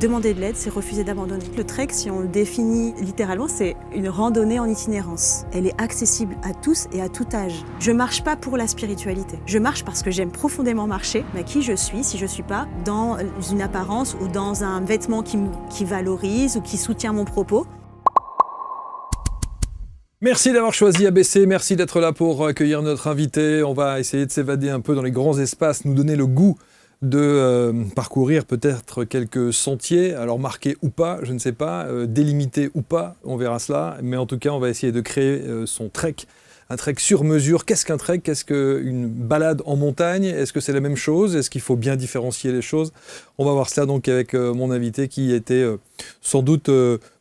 Demander de l'aide, c'est refuser d'abandonner. Le trek, si on le définit littéralement, c'est une randonnée en itinérance. Elle est accessible à tous et à tout âge. Je marche pas pour la spiritualité. Je marche parce que j'aime profondément marcher, mais qui je suis si je suis pas dans une apparence ou dans un vêtement qui valorise ou qui soutient mon propos. Merci d'avoir choisi ABC, merci d'être là pour accueillir notre invité. On va essayer de s'évader un peu dans les grands espaces, nous donner le goût de parcourir peut-être quelques sentiers, alors marqués ou pas, je ne sais pas, délimités ou pas, on verra cela. Mais en tout cas, on va essayer de créer son trek, un trek sur mesure. Qu'est-ce qu'un trek? Qu'est-ce qu'une balade en montagne? Est-ce que c'est la même chose? Est-ce qu'il faut bien différencier les choses? On va voir cela donc avec mon invité qui était sans doute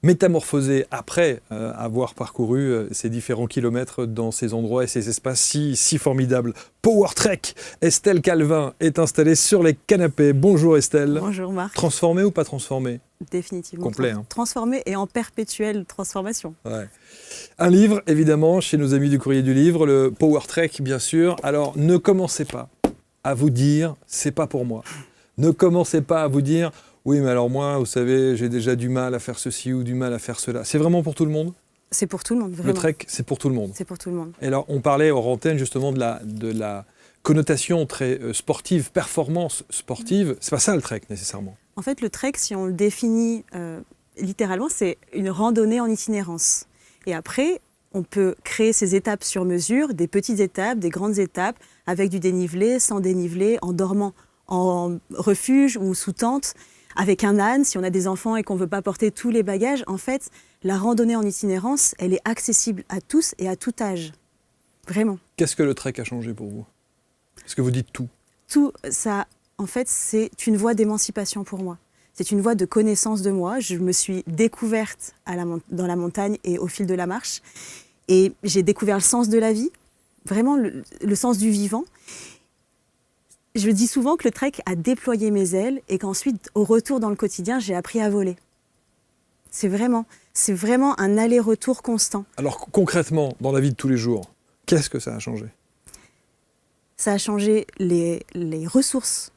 métamorphosé après avoir parcouru ces différents kilomètres dans ces endroits et ces espaces si formidables. Power Trek, Estelle Calvin est installée sur les canapés. Bonjour Estelle. Bonjour Marc. Transformée ou pas transformée? Définitivement. Complet. Hein. Transformée et en perpétuelle transformation. Ouais. Un livre, évidemment, chez nos amis du Courrier du Livre, le Power Trek, bien sûr. Alors, ne commencez pas à vous dire « c'est pas pour moi ». Ne commencez pas à vous dire « oui, mais alors moi, vous savez, j'ai déjà du mal à faire ceci ou du mal à faire cela ». C'est vraiment pour tout le monde? C'est pour tout le monde, vraiment. Le trek, c'est pour tout le monde. C'est pour tout le monde. Et alors, on parlait hors antenne, justement, de la connotation très sportive, performance sportive. C'est pas ça, le trek, nécessairement. En fait, le trek, si on le définit littéralement, c'est une randonnée en itinérance. Et après, on peut créer ces étapes sur mesure, des petites étapes, des grandes étapes, avec du dénivelé, sans dénivelé, en dormant en refuge ou sous tente, avec un âne, si on a des enfants et qu'on ne veut pas porter tous les bagages. En fait, la randonnée en itinérance, elle est accessible à tous et à tout âge. Vraiment. Qu'est-ce que le trek a changé pour vous? Est-ce que vous dites tout? Tout ça, en fait, c'est une voie d'émancipation pour moi. C'est une voie de connaissance de moi. Je me suis découverte dans la montagne et au fil de la marche. Et j'ai découvert le sens de la vie, vraiment le sens du vivant. Je dis souvent que le trek a déployé mes ailes et qu'ensuite, au retour dans le quotidien, j'ai appris à voler. C'est vraiment un aller-retour constant. Alors concrètement, dans la vie de tous les jours, qu'est-ce que ça a changé? Ça a changé les ressources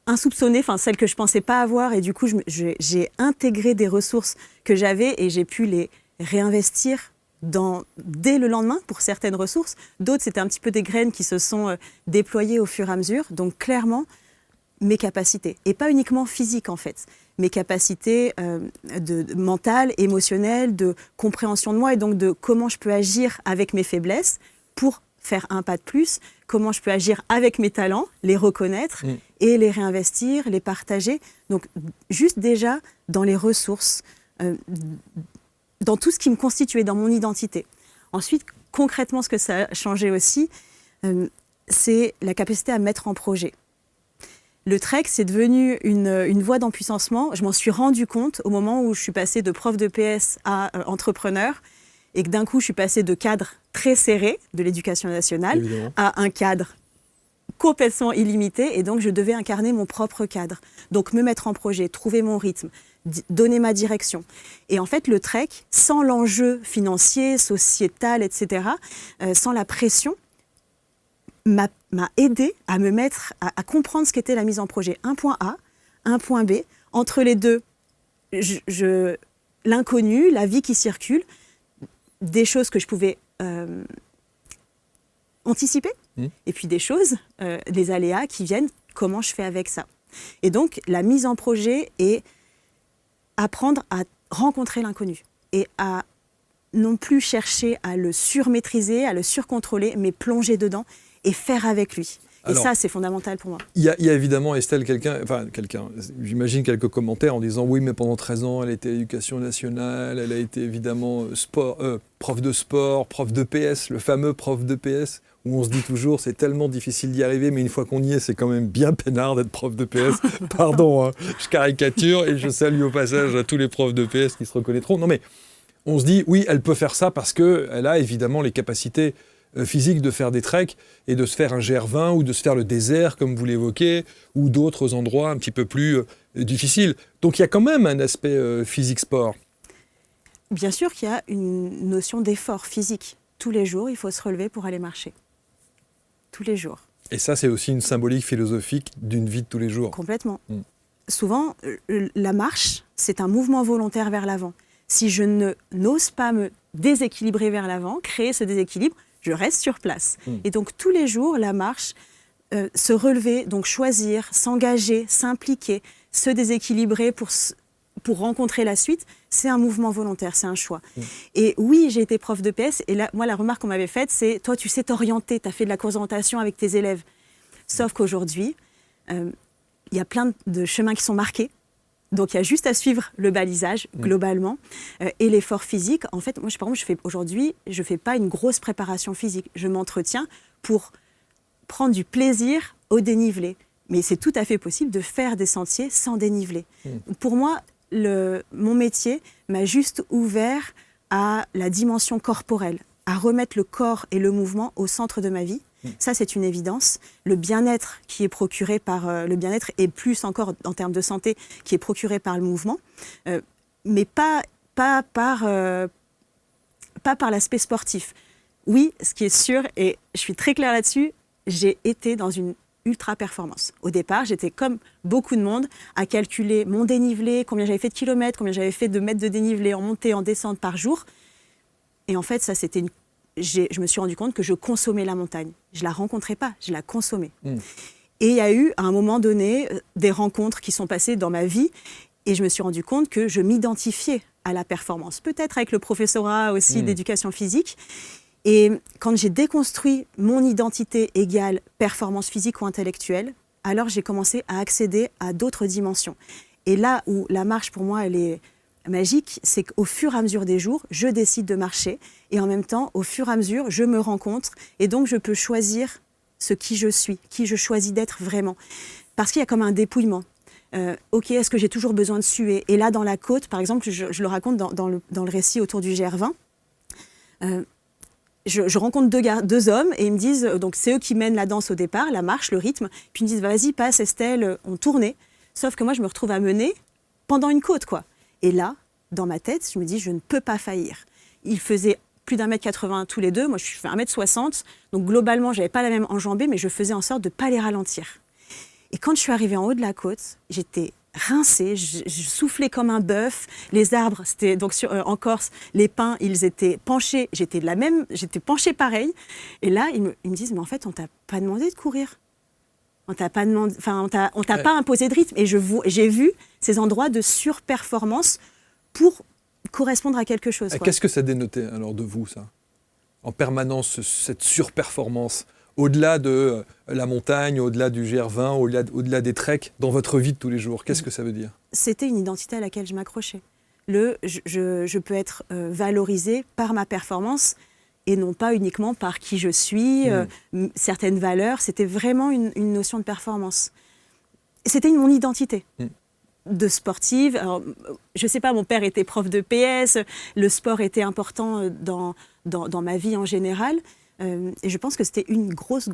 insoupçonnées, enfin celles que je ne pensais pas avoir. Et du coup, j'ai intégré des ressources que j'avais et j'ai pu les réinvestir dès le lendemain pour certaines ressources. D'autres, c'était un petit peu des graines qui se sont déployées au fur et à mesure. Donc clairement, mes capacités. Et pas uniquement physiques en fait. Mes capacités mentales, émotionnelles, de compréhension de moi et donc de comment je peux agir avec mes faiblesses pour faire un pas de plus, comment je peux agir avec mes talents, les reconnaître et les réinvestir, les partager. Donc juste déjà dans les ressources, dans tout ce qui me constituait, dans mon identité. Ensuite, concrètement, ce que ça a changé aussi, c'est la capacité à mettre en projet. Le trek, c'est devenu une voie d'empuissancement. Je m'en suis rendu compte au moment où je suis passée de prof de PS à entrepreneur et que d'un coup, je suis passée de cadre très serré de l'éducation nationale Évidemment. À un cadre complètement illimité. Et donc, je devais incarner mon propre cadre. Donc, me mettre en projet, trouver mon rythme, donner ma direction. Et en fait, le trek, sans l'enjeu financier, sociétal, etc., sans la pression, m'a aidé à me mettre, à comprendre ce qu'était la mise en projet. Un point A, un point B. Entre les deux, l'inconnu, la vie qui circule, des choses que je pouvais anticiper, et puis des choses, des aléas qui viennent, comment je fais avec ça. Et donc, la mise en projet et apprendre à rencontrer l'inconnu et à non plus chercher à le surmaîtriser, à le surcontrôler, mais plonger dedans et faire avec lui. Et alors, ça, c'est fondamental pour moi. Il y a évidemment, Estelle, j'imagine quelques commentaires en disant « oui, mais pendant 13 ans, elle était à l'éducation nationale, elle a été évidemment prof de sport, prof de PS, le fameux prof de PS, où on se dit toujours c'est tellement difficile d'y arriver, mais une fois qu'on y est, c'est quand même bien peinard d'être prof de PS. Pardon, hein, je caricature et je salue au passage à tous les profs de PS qui se reconnaîtront. Non mais, on se dit oui, elle peut faire ça parce qu'elle a évidemment les capacités physique de faire des treks et de se faire un GR20 ou de se faire le désert, comme vous l'évoquez, ou d'autres endroits un petit peu plus difficiles. Donc il y a quand même un aspect physique-sport. Bien sûr qu'il y a une notion d'effort physique. Tous les jours, il faut se relever pour aller marcher. Tous les jours. Et ça, c'est aussi une symbolique philosophique d'une vie de tous les jours. Complètement. souvent, la marche, c'est un mouvement volontaire vers l'avant. Si je n'ose pas me déséquilibrer vers l'avant, créer ce déséquilibre, je reste sur place. Et donc, tous les jours, la marche, se relever, donc choisir, s'engager, s'impliquer, se déséquilibrer pour rencontrer la suite, c'est un mouvement volontaire, c'est un choix. Et oui, j'ai été prof de PS, et là, moi, la remarque qu'on m'avait faite, c'est « toi, tu sais t'orienter, tu as fait de la course d'orientation avec tes élèves ». Sauf qu'aujourd'hui, il y a plein de chemins qui sont marqués, donc il y a juste à suivre le balisage, globalement, et l'effort physique. En fait, moi, par exemple, aujourd'hui, je ne fais pas une grosse préparation physique. Je m'entretiens pour prendre du plaisir au dénivelé. Mais c'est tout à fait possible de faire des sentiers sans dénivelé. Pour moi, mon métier m'a juste ouvert à la dimension corporelle, à remettre le corps et le mouvement au centre de ma vie. Ça, c'est une évidence. Le bien-être qui est procuré par le bien-être, et plus encore en termes de santé, qui est procuré par le mouvement, mais pas par l'aspect sportif. Oui, ce qui est sûr, et je suis très claire là-dessus, j'ai été dans une ultra-performance. Au départ, j'étais comme beaucoup de monde à calculer mon dénivelé, combien j'avais fait de kilomètres, combien j'avais fait de mètres de dénivelé en montée, en descente par jour. Et en fait, ça, je me suis rendu compte que je consommais la montagne. Je ne la rencontrais pas, je la consommais. Et il y a eu, à un moment donné, des rencontres qui sont passées dans ma vie et je me suis rendu compte que je m'identifiais à la performance. Peut-être avec le professorat aussi d'éducation physique. Et quand j'ai déconstruit mon identité égale performance physique ou intellectuelle, alors j'ai commencé à accéder à d'autres dimensions. Et là où la marche, pour moi, elle est magique, c'est qu'au fur et à mesure des jours, je décide de marcher. Et en même temps, au fur et à mesure, je me rencontre. Et donc, je peux choisir qui je suis, qui je choisis d'être vraiment. Parce qu'il y a comme un dépouillement. Ok, est-ce que j'ai toujours besoin de suer ? Et là, dans la côte, par exemple, je le raconte dans le récit autour du GR20, je rencontre deux hommes et ils me disent, donc c'est eux qui mènent la danse au départ, la marche, le rythme, puis ils me disent, vas-y, passe Estelle, on tournait. Sauf que moi, je me retrouve à mener pendant une côte, quoi. Et là, dans ma tête, je me dis, je ne peux pas faillir. Ils faisaient plus d'1m80 tous les deux, moi je fais 1m60, donc globalement, je n'avais pas la même enjambée, mais je faisais en sorte de ne pas les ralentir. Et quand je suis arrivée en haut de la côte, j'étais rincée, je soufflais comme un bœuf. Les arbres, c'était donc en Corse, les pins, ils étaient penchés. J'étais penchée pareil. Et là, ils me disent, mais en fait, on t'a pas demandé de courir. On t'a pas demandé, on t'a pas imposé de rythme. Et j'ai vu ces endroits de surperformance pour correspondre à quelque chose. Qu'est-ce que ça dénotait alors de vous, ça ? En permanence, cette surperformance, au-delà de la montagne, au-delà du GR20, au-delà des treks, dans votre vie de tous les jours, qu'est-ce que ça veut dire ? C'était une identité à laquelle je m'accrochais. Je peux être valorisée par ma performance et non pas uniquement par qui je suis, certaines valeurs. C'était vraiment une notion de performance. C'était mon identité de sportive. Alors, je ne sais pas, mon père était prof de PS, le sport était important dans ma vie en général. Et je pense que c'était une grosse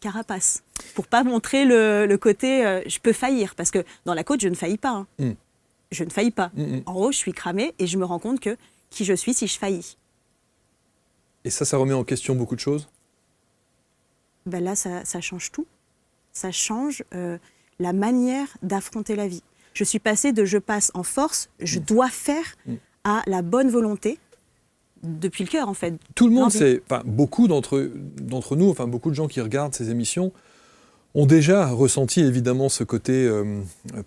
carapace pour pas montrer le côté je peux faillir, parce que dans la côte je ne faillis pas. Je ne faillis pas. En haut je suis cramée et je me rends compte que qui je suis si je faillis. Et ça remet en question beaucoup de choses ? Ben là ça change tout. Ça change la manière d'affronter la vie. Je suis passée de je passe en force, je dois faire, à la bonne volonté. Depuis le cœur, en fait. Tout le monde sait, beaucoup d'entre nous, beaucoup de gens qui regardent ces émissions ont déjà ressenti évidemment ce côté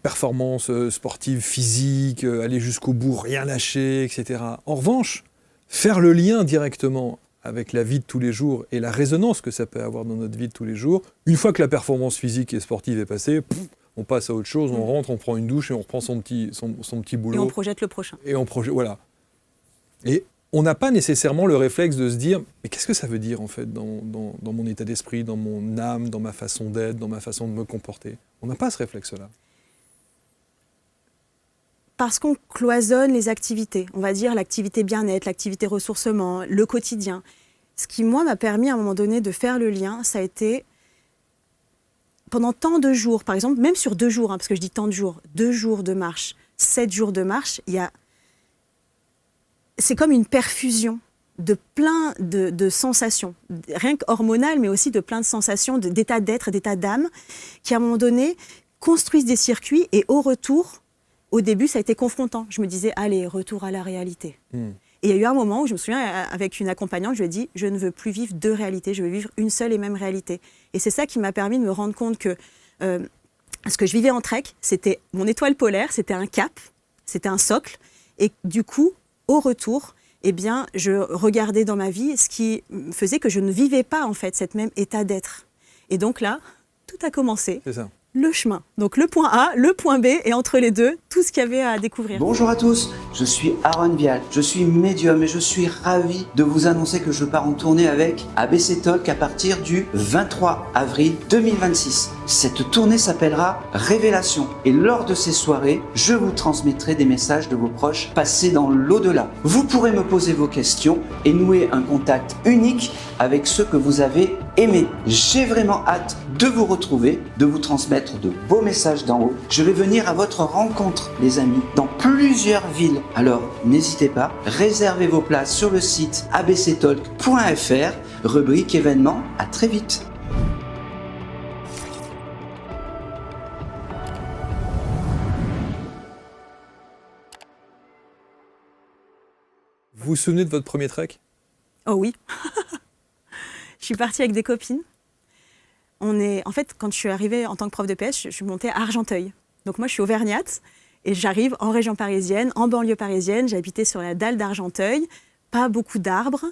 performance sportive, physique, aller jusqu'au bout, rien lâcher, etc. En revanche, faire le lien directement avec la vie de tous les jours et la résonance que ça peut avoir dans notre vie de tous les jours, une fois que la performance physique et sportive est passée, on passe à autre chose, on rentre, on prend une douche et on reprend son petit boulot. Et on projette le prochain. Voilà. Et on n'a pas nécessairement le réflexe de se dire « mais qu'est-ce que ça veut dire en fait dans mon état d'esprit, dans mon âme, dans ma façon d'être, dans ma façon de me comporter ?» On n'a pas ce réflexe-là. Parce qu'on cloisonne les activités. On va dire l'activité bien-être, l'activité ressourcement, le quotidien. Ce qui, moi, m'a permis à un moment donné de faire le lien, ça a été pendant tant de jours, par exemple, même sur 2 jours, parce que je dis tant de jours, 2 jours de marche, 7 jours de marche, c'est comme une perfusion de plein de sensations, rien qu'hormonales, mais aussi de plein de sensations, d'état d'être, d'état d'âme, qui à un moment donné construise des circuits et au retour, au début, ça a été confrontant. Je me disais, allez, retour à la réalité. Et il y a eu un moment où je me souviens, avec une accompagnante, je lui ai dit, je ne veux plus vivre deux réalités, je veux vivre une seule et même réalité. Et c'est ça qui m'a permis de me rendre compte que ce que je vivais en trek, c'était mon étoile polaire, c'était un cap, c'était un socle. Et du coup, au retour, eh bien, je regardais dans ma vie ce qui faisait que je ne vivais pas, en fait, cet même état d'être. Et donc là, tout a commencé. C'est ça. Le chemin. Donc le point A, le point B, et entre les deux, tout ce qu'il y avait à découvrir. Bonjour à tous, je suis Aaron Vial, je suis médium et je suis ravi de vous annoncer que je pars en tournée avec ABC Talk à partir du 23 avril 2026. Cette tournée s'appellera Révélation et lors de ces soirées, je vous transmettrai des messages de vos proches passés dans l'au-delà. Vous pourrez me poser vos questions et nouer un contact unique avec ceux que vous avez aimés. J'ai vraiment hâte de vous retrouver, de vous transmettre de beaux messages d'en haut. Je vais venir à votre rencontre, les amis, dans plusieurs villes. Alors, n'hésitez pas, réservez vos places sur le site abctalk.fr, rubrique événements. À très vite. Vous vous souvenez de votre premier trek? Oh oui. Je suis partie avec des copines. En fait, quand je suis arrivée en tant que prof de PS, je suis montée à Argenteuil. Donc moi, je suis auvergnate et j'arrive en région parisienne, en banlieue parisienne. J'habitais sur la dalle d'Argenteuil, pas beaucoup d'arbres.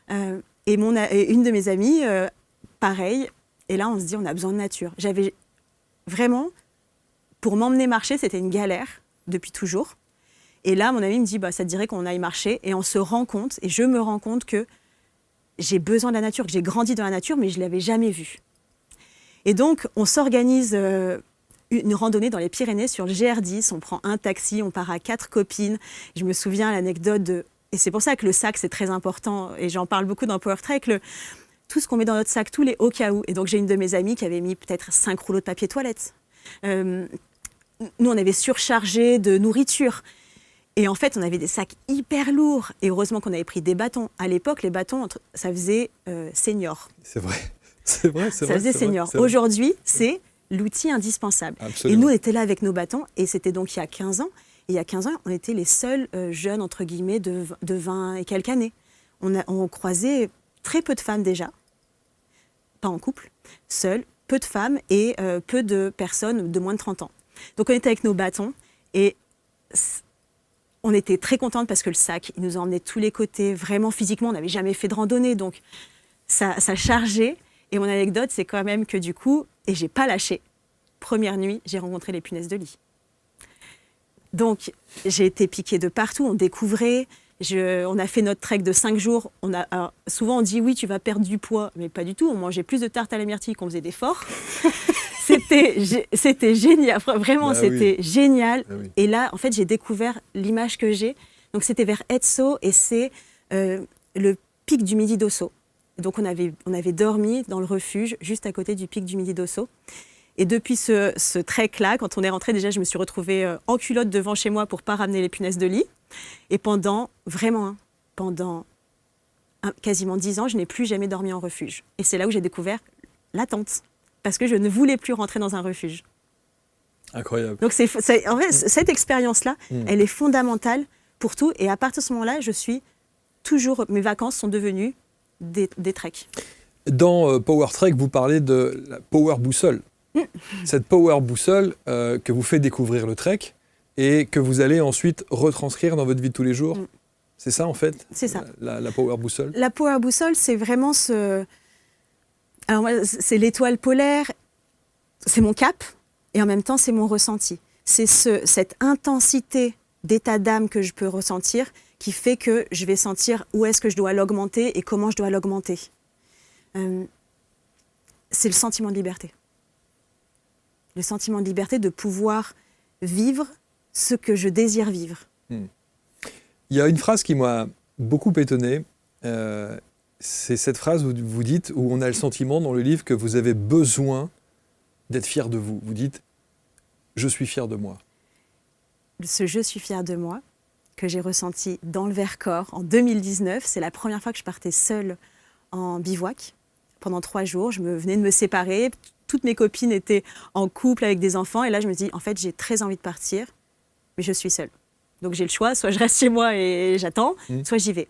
Et une de mes amies, pareil. Et là, on se dit, on a besoin de nature. J'avais vraiment, pour m'emmener marcher, c'était une galère depuis toujours. Et là, mon ami me dit, ça te dirait qu'on aille marcher. Et on se rend compte, et je me rends compte que j'ai besoin de la nature, que j'ai grandi dans la nature, mais je ne l'avais jamais vue. Et donc, on s'organise une randonnée dans les Pyrénées sur le GR10. On prend un taxi, on part à 4 copines. Je me souviens l'anecdote de... Et c'est pour ça que le sac, c'est très important. Et j'en parle beaucoup dans Power Trek. Tout ce qu'on met dans notre sac, tous les au cas où. Et donc, j'ai une de mes amies qui avait mis peut-être 5 rouleaux de papier toilette. Nous, on avait surchargé de nourriture. Et en fait, on avait des sacs hyper lourds. Et heureusement qu'on avait pris des bâtons. À l'époque, les bâtons, ça faisait senior. C'est vrai. C'est vrai, c'est ça vrai. faisait senior. Aujourd'hui, c'est l'outil indispensable. Absolument. Et nous, on était là avec nos bâtons. Et c'était donc il y a 15 ans. Et il y a 15 ans, on était les seuls jeunes, entre guillemets, de 20 et quelques années. On croisait très peu de femmes déjà. Pas en couple. Seuls, peu de femmes et peu de personnes de moins de 30 ans. Donc on était avec nos bâtons. Et... on était très contentes parce que le sac, il nous emmenait de tous les côtés. Vraiment, physiquement, on n'avait jamais fait de randonnée. Donc, ça chargeait. Et mon anecdote, c'est quand même que du coup, et j'ai pas lâché, première nuit, j'ai rencontré les punaises de lit. Donc, j'ai été piquée de partout. On découvrait. On a fait notre trek de 5 jours. Alors, souvent, on dit, oui, tu vas perdre du poids. Mais pas du tout. On mangeait plus de tartes à la myrtille qu'on faisait d'efforts. C'était génial, vraiment, c'était génial. Ah oui. Et là, en fait, j'ai découvert l'image que j'ai. Donc, c'était vers Etso et c'est le pic du Midi d'Osso. Donc, on avait dormi dans le refuge, juste à côté du pic du Midi d'Osso. Et depuis ce trek-là, quand on est rentré, déjà, je me suis retrouvée en culotte devant chez moi pour ne pas ramener les punaises de lit. Et pendant quasiment 10 ans, je n'ai plus jamais dormi en refuge. Et c'est là où j'ai découvert la tente. Parce que je ne voulais plus rentrer dans un refuge. Incroyable. Donc, en fait, cette expérience-là, elle est fondamentale pour tout. Et à partir de ce moment-là, mes vacances sont devenues des treks. Dans Power Trek, vous parlez de la Power Boussole. Cette Power Boussole que vous fait découvrir le trek et que vous allez ensuite retranscrire dans votre vie de tous les jours. C'est ça, en fait? C'est ça. La Power Boussole. La Power Boussole, c'est vraiment Alors, c'est l'étoile polaire, c'est mon cap, et en même temps, c'est mon ressenti. C'est cette intensité d'état d'âme que je peux ressentir qui fait que je vais sentir où est-ce que je dois l'augmenter et comment je dois l'augmenter. C'est le sentiment de liberté. Le sentiment de liberté de pouvoir vivre ce que je désire vivre. Il y a une phrase qui m'a beaucoup étonné. C'est cette phrase où vous dites, où on a le sentiment dans le livre que vous avez besoin d'être fier de vous. Vous dites « je suis fier de moi ». Ce « je suis fier de moi » que j'ai ressenti dans le Vercors en 2019, c'est la première fois que je partais seule en bivouac pendant 3 jours. Je venais de me séparer. toutes mes copines étaient en couple avec des enfants. Et là, je me dis, en fait, j'ai très envie de partir, mais je suis seule. Donc j'ai le choix, soit je reste chez moi et j'attends, soit j'y vais.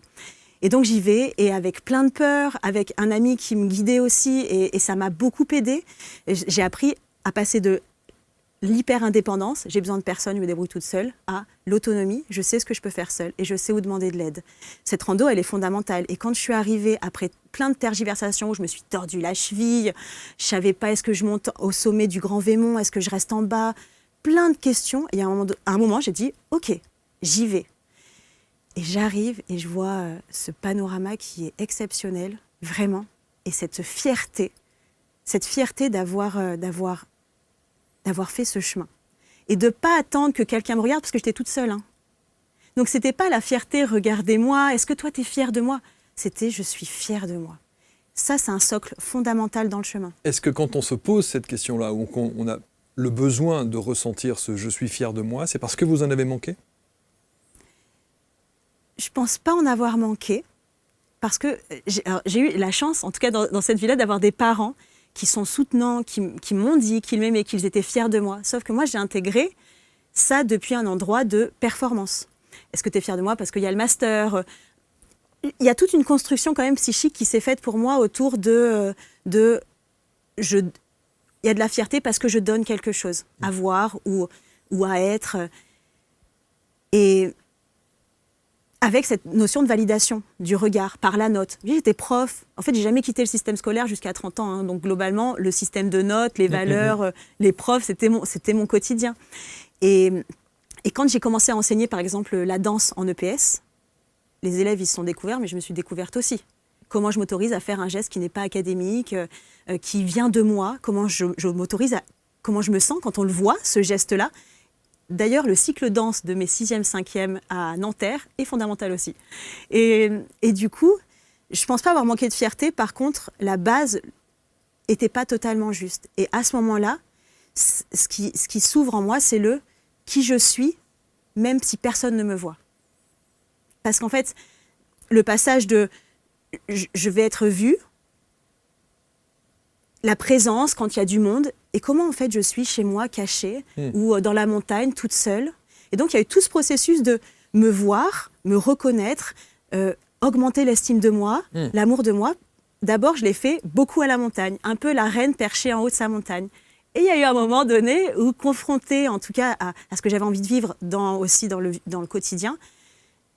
Et donc j'y vais, et avec plein de peur, avec un ami qui me guidait aussi, et ça m'a beaucoup aidée. J'ai appris à passer de l'hyper-indépendance, j'ai besoin de personne, je me débrouille toute seule, à l'autonomie, je sais ce que je peux faire seule et je sais où demander de l'aide. Cette rando, elle est fondamentale. Et quand je suis arrivée, après plein de tergiversations où je me suis tordu la cheville, je ne savais pas, est-ce que je monte au sommet du Grand Vémont, est-ce que je reste en bas, plein de questions. Et à un moment, j'ai dit, ok, j'y vais. Et j'arrive et je vois ce panorama qui est exceptionnel, vraiment. Et cette fierté d'avoir fait ce chemin. Et de ne pas attendre que quelqu'un me regarde, parce que j'étais toute seule. Hein. Donc ce n'était pas la fierté, regardez-moi, est-ce que toi tu es fière de moi? C'était je suis fière de moi. Ça, c'est un socle fondamental dans le chemin. Est-ce que quand on se pose cette question-là, ou qu'on a le besoin de ressentir ce « je suis fière de moi », c'est parce que vous en avez manqué? Je ne pense pas en avoir manqué, parce que j'ai eu la chance, en tout cas dans cette vie-là, d'avoir des parents qui sont soutenants, qui m'ont dit qu'ils m'aimaient, qu'ils étaient fiers de moi. Sauf que moi, j'ai intégré ça depuis un endroit de performance. Est-ce que tu es fier de moi parce qu'il y a le master? Il y a toute une construction quand même psychique qui s'est faite pour moi autour il y a de la fierté parce que je donne quelque chose à voir ou à être. Et avec cette notion de validation du regard par la note. J'étais prof. En fait, j'ai jamais quitté le système scolaire jusqu'à 30 ans. Hein. Donc, globalement, le système de notes, les valeurs, les profs, c'était mon quotidien. Et quand j'ai commencé à enseigner, par exemple, la danse en EPS, les élèves, ils se sont découverts, mais je me suis découverte aussi. Comment je m'autorise à faire un geste qui n'est pas académique, qui vient de moi. Comment je m'autorise comment je me sens quand on le voit, ce geste-là. D'ailleurs, le cycle danse de mes 6e, 5e à Nanterre est fondamental aussi. Et du coup, je ne pense pas avoir manqué de fierté. Par contre, la base n'était pas totalement juste. Et à ce moment-là, ce qui s'ouvre en moi, c'est le qui je suis, même si personne ne me voit. Parce qu'en fait, le passage de je vais être vue, la présence quand il y a du monde, et comment en fait je suis chez moi, cachée, ou dans la montagne, toute seule. Et donc il y a eu tout ce processus de me voir, me reconnaître, augmenter l'estime de moi, l'amour de moi. D'abord, je l'ai fait beaucoup à la montagne, un peu la reine perchée en haut de sa montagne. Et il y a eu un moment donné où, confrontée en tout cas à ce que j'avais envie de vivre aussi dans le quotidien,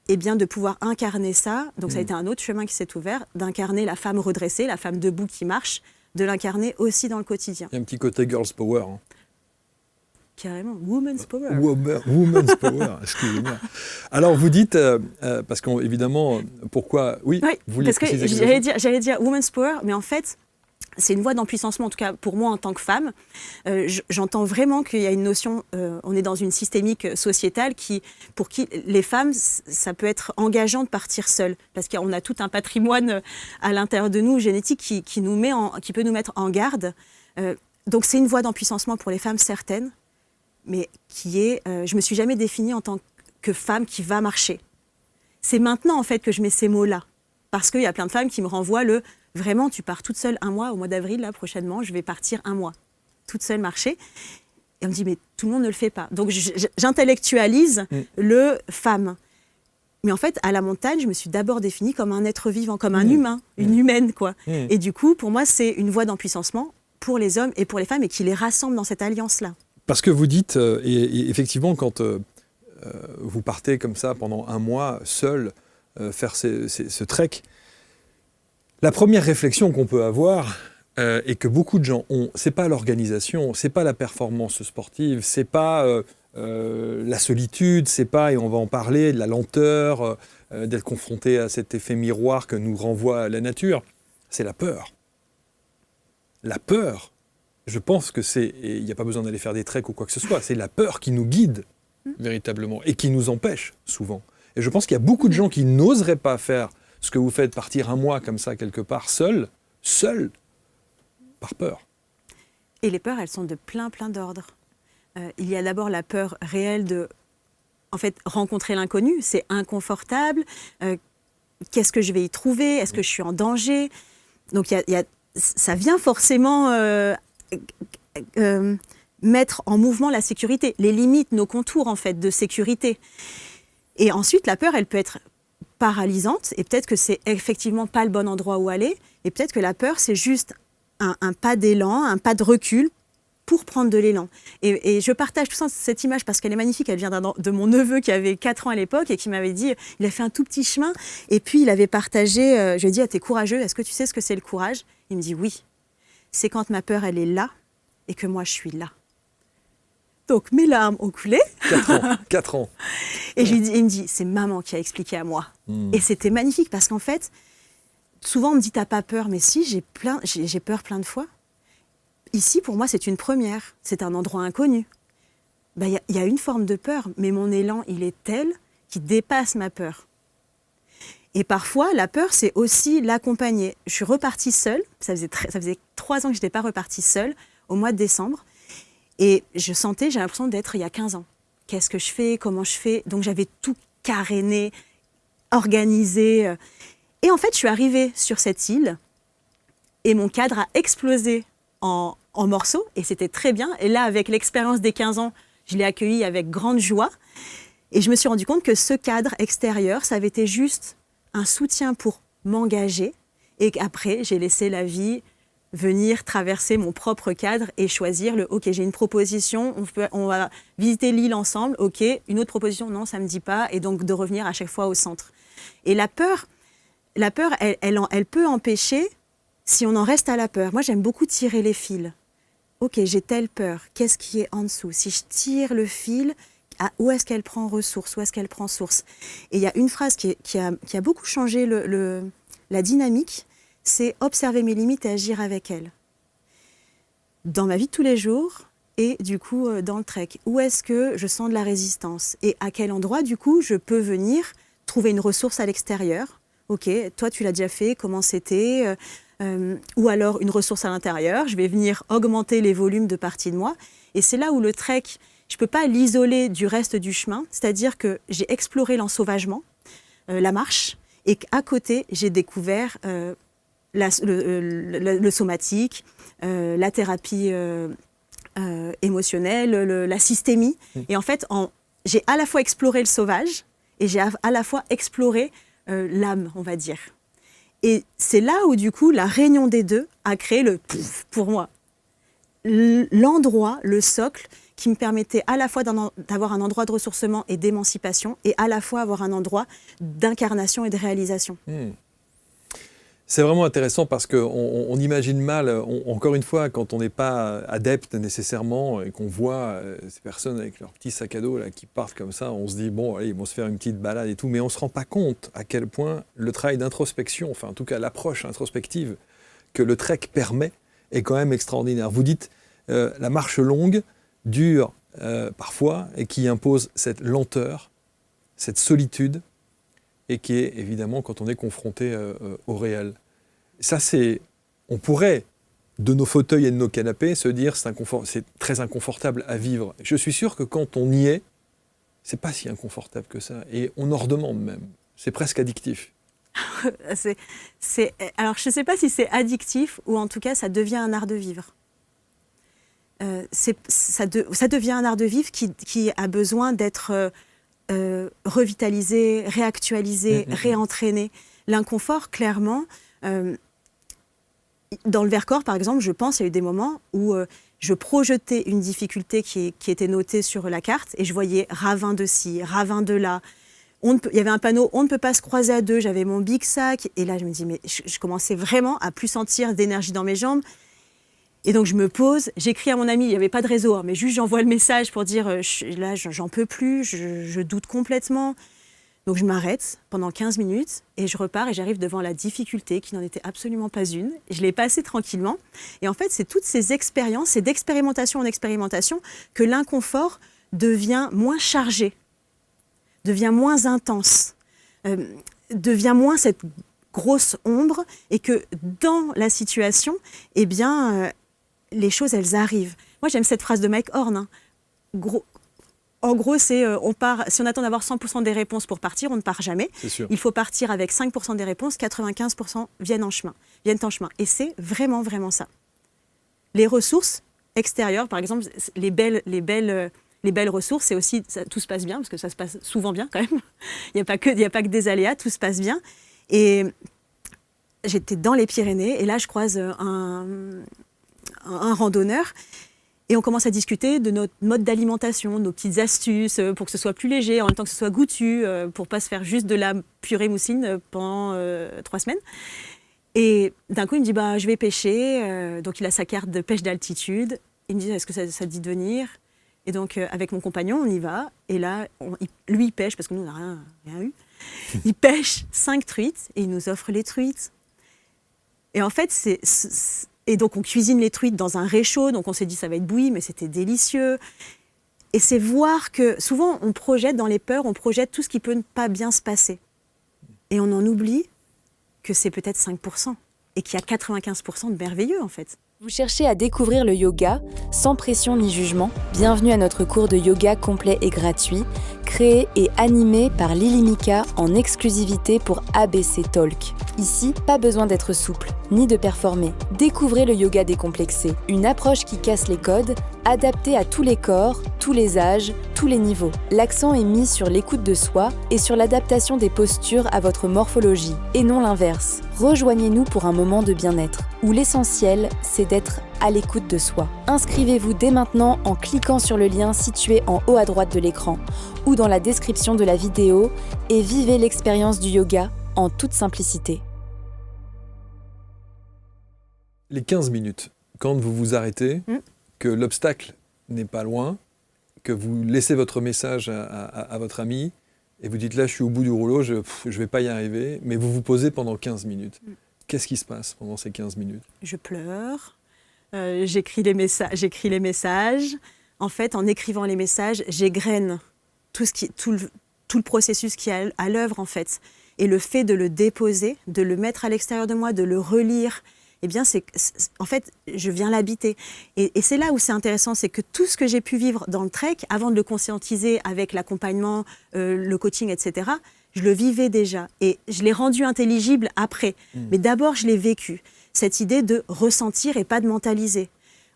et bien de pouvoir incarner ça, donc ça a été un autre chemin qui s'est ouvert, d'incarner la femme redressée, la femme debout qui marche, de l'incarner aussi dans le quotidien. Il y a un petit côté girls power. Hein. Carrément, woman's power. Woman's power, excusez-moi. Alors vous dites, parce qu'évidemment, pourquoi... Oui, vous vouliez parce que préciser j'allais dire woman's power, mais en fait, c'est une voie d'empuissancement, en tout cas pour moi en tant que femme. J'entends vraiment qu'il y a une notion, on est dans une systémique sociétale pour qui les femmes, ça peut être engageant de partir seule, parce qu'on a tout un patrimoine à l'intérieur de nous, génétique, qui peut nous mettre en garde. Donc c'est une voie d'empuissancement pour les femmes certaines, mais je me suis jamais définie en tant que femme qui va marcher. C'est maintenant en fait que je mets ces mots-là, parce qu'il y a plein de femmes qui me renvoient vraiment, tu pars toute seule un mois, au mois d'avril, là, prochainement, je vais partir un mois, toute seule marcher. Et on me dit, mais tout le monde ne le fait pas. Donc, j'intellectualise le femme. Mais en fait, à la montagne, je me suis d'abord définie comme un être vivant, comme un humain, une humaine, quoi. Et du coup, pour moi, c'est une voie d'empuissancement pour les hommes et pour les femmes, et qui les rassemble dans cette alliance-là. Parce que vous dites, et effectivement, quand vous partez comme ça pendant un mois, seul, faire ce trek, la première réflexion qu'on peut avoir, et que beaucoup de gens ont, c'est pas l'organisation, c'est pas la performance sportive, c'est pas la solitude, c'est pas, et on va en parler, de la lenteur, d'être confronté à cet effet miroir que nous renvoie la nature, c'est la peur. La peur, je pense que il n'y a pas besoin d'aller faire des treks ou quoi que ce soit, c'est la peur qui nous guide véritablement et qui nous empêche souvent. Et je pense qu'il y a beaucoup de gens qui n'oseraient pas faire ce que vous faites, partir un mois comme ça quelque part, seul, par peur. Et les peurs, elles sont de plein d'ordres. Il y a d'abord la peur réelle de, en fait, rencontrer l'inconnu. C'est inconfortable. Qu'est-ce que je vais y trouver? Est-ce que je suis en danger? Donc ça vient forcément mettre en mouvement la sécurité, les limites, nos contours en fait de sécurité. Et ensuite, la peur, elle peut être paralysante et peut-être que c'est effectivement pas le bon endroit où aller et peut-être que la peur, c'est juste un pas d'élan, un pas de recul pour prendre de l'élan. Et je partage tout ça, cette image parce qu'elle est magnifique, elle vient de mon neveu qui avait 4 ans à l'époque et qui m'avait dit, il a fait un tout petit chemin et puis il avait partagé, je lui ai dit, ah, t'es courageux, est-ce que tu sais ce que c'est le courage? Il me dit oui, c'est quand ma peur elle est là et que moi je suis là. Donc mes larmes ont coulé. 4 ans. Et il me dit, c'est maman qui a expliqué à moi. Et c'était magnifique parce qu'en fait, souvent on me dit, t'as pas peur, mais si, j'ai peur plein de fois. Ici, pour moi, c'est une première. C'est un endroit inconnu. Il y a une forme de peur, mais mon élan, il est tel qu'il dépasse ma peur. Et parfois, la peur, c'est aussi l'accompagner. Je suis repartie seule. Ça faisait 3 ans que je n'étais pas repartie seule, au mois de décembre. Et j'ai l'impression d'être il y a 15 ans. Qu'est-ce que je fais? Comment je fais? Donc, j'avais tout caréné, organisé. Et en fait, je suis arrivée sur cette île et mon cadre a explosé en morceaux et c'était très bien. Et là, avec l'expérience des 15 ans, je l'ai accueilli avec grande joie. Et je me suis rendu compte que ce cadre extérieur, ça avait été juste un soutien pour m'engager et qu'après, j'ai laissé la vie venir traverser mon propre cadre et choisir le « ok, j'ai une proposition, on va visiter l'île ensemble, ok, une autre proposition, non, ça ne me dit pas » et donc de revenir à chaque fois au centre. Et la peur, elle peut empêcher si on en reste à la peur. Moi, j'aime beaucoup tirer les fils. Ok, j'ai telle peur, qu'est-ce qui est en dessous? Si je tire le fil, où est-ce qu'elle prend ressource? Où est-ce qu'elle prend source? Et il y a une phrase qui a beaucoup changé la dynamique, c'est observer mes limites et agir avec elles. Dans ma vie de tous les jours et du coup dans le trek, où est-ce que je sens de la résistance? Et à quel endroit du coup je peux venir trouver une ressource à l'extérieur? Ok, toi tu l'as déjà fait, comment c'était? Ou alors une ressource à l'intérieur, je vais venir augmenter les volumes de partie de moi. Et c'est là où le trek, je ne peux pas l'isoler du reste du chemin, c'est-à-dire que j'ai exploré l'ensauvagement, la marche, et qu'à côté, j'ai découvert le somatique, la thérapie émotionnelle, la systémie. Et en fait, j'ai à la fois exploré le sauvage et j'ai à la fois exploré l'âme, on va dire. Et c'est là où, du coup, la réunion des deux a créé pour moi, l'endroit, le socle, qui me permettait à la fois d'avoir un endroit de ressourcement et d'émancipation, et à la fois avoir un endroit d'incarnation et de réalisation. C'est vraiment intéressant parce qu'on imagine mal, encore une fois, quand on n'est pas adepte nécessairement et qu'on voit ces personnes avec leurs petits sacs à dos là, qui partent comme ça, on se dit, bon, allez, ils vont se faire une petite balade et tout, mais on ne se rend pas compte à quel point le travail d'introspection, enfin en tout cas l'approche introspective que le trek permet est quand même extraordinaire. Vous dites, la marche longue dure parfois et qui impose cette lenteur, cette solitude, et qui est évidemment quand on est confronté au réel. Ça, on pourrait, de nos fauteuils et de nos canapés, se dire c'est très inconfortable à vivre. Je suis sûr que quand on y est, c'est pas si inconfortable que ça, et on en redemande même. C'est presque addictif. Alors, je ne sais pas si c'est addictif, ou en tout cas, ça devient un art de vivre. Ça devient un art de vivre qui a besoin d'être revitalisé, réactualisé, réentraîné. L'inconfort, clairement, dans le Vercors, par exemple, je pense, il y a eu des moments où je projetais une difficulté qui était notée sur la carte et je voyais ravin de ci, ravin de là. Il y avait un panneau « On ne peut pas se croiser à deux », j'avais mon big sac et là je me dis, mais je commençais vraiment à plus sentir d'énergie dans mes jambes. Et donc je me pose, j'écris à mon ami, il n'y avait pas de réseau, mais juste j'envoie le message pour dire là j'en peux plus, je doute complètement. Donc je m'arrête pendant 15 minutes et je repars et j'arrive devant la difficulté qui n'en était absolument pas une. Je l'ai passée tranquillement. Et en fait, c'est toutes ces expériences, c'est d'expérimentation en expérimentation que l'inconfort devient moins chargé, devient moins intense, devient moins cette grosse ombre et que dans la situation, eh bien, les choses, elles arrivent. Moi, j'aime cette phrase de Mike Horn. Hein. En gros, c'est si on attend d'avoir 100% des réponses pour partir, on ne part jamais. Il faut partir avec 5% des réponses, 95% viennent en chemin. Et c'est vraiment, vraiment ça. Les ressources extérieures, par exemple, les belles ressources, c'est aussi, tout se passe bien, parce que ça se passe souvent bien quand même. Il n'y a pas que des aléas, tout se passe bien. Et j'étais dans les Pyrénées, et là, je croise un randonneur, et on commence à discuter de notre mode d'alimentation, nos petites astuces pour que ce soit plus léger, en même temps que ce soit goûtu, pour ne pas se faire juste de la purée mousseline pendant 3 semaines. Et d'un coup, il me dit, je vais pêcher. Donc, il a sa carte de pêche d'altitude. Il me dit, est-ce que ça te dit de venir ? Et donc, avec mon compagnon, on y va. Et là, lui, il pêche, parce que nous, on n'a rien eu. Il pêche 5 truites et il nous offre les truites. Et en fait, et donc, on cuisine les truites dans un réchaud. Donc, on s'est dit, ça va être bouilli, mais c'était délicieux. Et c'est voir que, souvent, on projette dans les peurs, on projette tout ce qui peut ne pas bien se passer. Et on en oublie que c'est peut-être 5%. Et qu'il y a 95% de merveilleux, en fait. Vous cherchez à découvrir le yoga, sans pression ni jugement ? Bienvenue à notre cours de yoga complet et gratuit, créé et animé par Lily Mika en exclusivité pour ABC Talk. Ici, pas besoin d'être souple, ni de performer. Découvrez le yoga décomplexé, une approche qui casse les codes, adaptée à tous les corps, tous les âges, tous les niveaux. L'accent est mis sur l'écoute de soi et sur l'adaptation des postures à votre morphologie, et non l'inverse. Rejoignez-nous pour un moment de bien-être, où l'essentiel, c'est d'être à l'écoute de soi. Inscrivez-vous dès maintenant en cliquant sur le lien situé en haut à droite de l'écran ou dans la description de la vidéo et vivez l'expérience du yoga en toute simplicité. Les 15 minutes, quand vous vous arrêtez, que l'obstacle n'est pas loin, que vous laissez votre message à votre ami et vous dites là, je suis au bout du rouleau, je ne vais pas y arriver, mais vous vous posez pendant 15 minutes. Qu'est-ce qui se passe pendant ces 15 minutes ? Je pleure, j'écris les messages. En fait, en écrivant les messages, j'égrène tout le processus qui est à l'œuvre, en fait. Et le fait de le déposer, de le mettre à l'extérieur de moi, de le relire, eh bien, en fait, je viens l'habiter. Et c'est là où c'est intéressant, c'est que tout ce que j'ai pu vivre dans le trek, avant de le conscientiser avec l'accompagnement, le coaching, etc., je le vivais déjà. Et je l'ai rendu intelligible après. Mais d'abord, je l'ai vécu. Cette idée de ressentir et pas de mentaliser.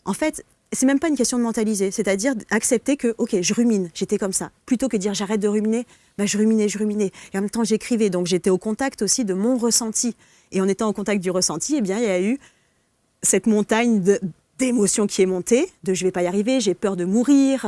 En fait, c'est même pas une question de mentaliser, c'est-à-dire accepter que, ok, je rumine, j'étais comme ça. Plutôt que de dire j'arrête de ruminer, je ruminais. Et en même temps, j'écrivais. Donc, j'étais au contact aussi de mon ressenti. Et en étant au contact du ressenti, eh bien, il y a eu cette montagne d'émotions qui est montée, de je vais pas y arriver, j'ai peur de mourir,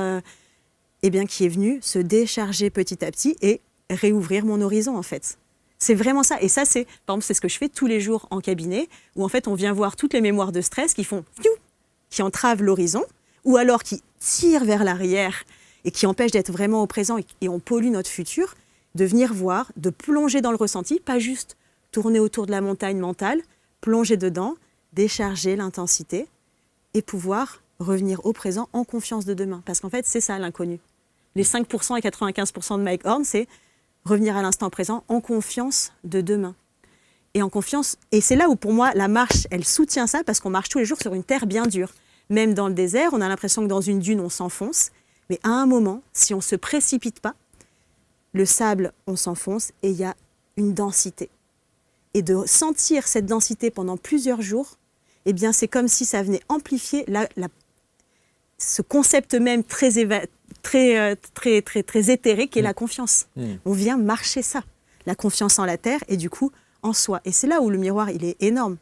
eh bien, qui est venue se décharger petit à petit et réouvrir mon horizon, en fait. C'est vraiment ça. Et ça, par exemple, c'est ce que je fais tous les jours en cabinet, où en fait, on vient voir toutes les mémoires de stress qui entravent l'horizon, ou alors qui tirent vers l'arrière et qui empêchent d'être vraiment au présent et on pollue notre futur, de venir voir, de plonger dans le ressenti, pas juste tourner autour de la montagne mentale, plonger dedans, décharger l'intensité et pouvoir revenir au présent en confiance de demain. Parce qu'en fait, c'est ça l'inconnu. Les 5% et 95% de Mike Horn, c'est revenir à l'instant présent en confiance de demain. Et en confiance, et c'est là où pour moi la marche, elle soutient ça parce qu'on marche tous les jours sur une terre bien dure. Même dans le désert, on a l'impression que dans une dune, on s'enfonce. Mais à un moment, si on ne se précipite pas, le sable, on s'enfonce et il y a une densité. Et de sentir cette densité pendant plusieurs jours, eh bien, c'est comme si ça venait amplifier ce concept même très éthéré qui est la confiance. On vient marcher ça, la confiance en la terre et du coup en soi. Et c'est là où le miroir, il est énorme.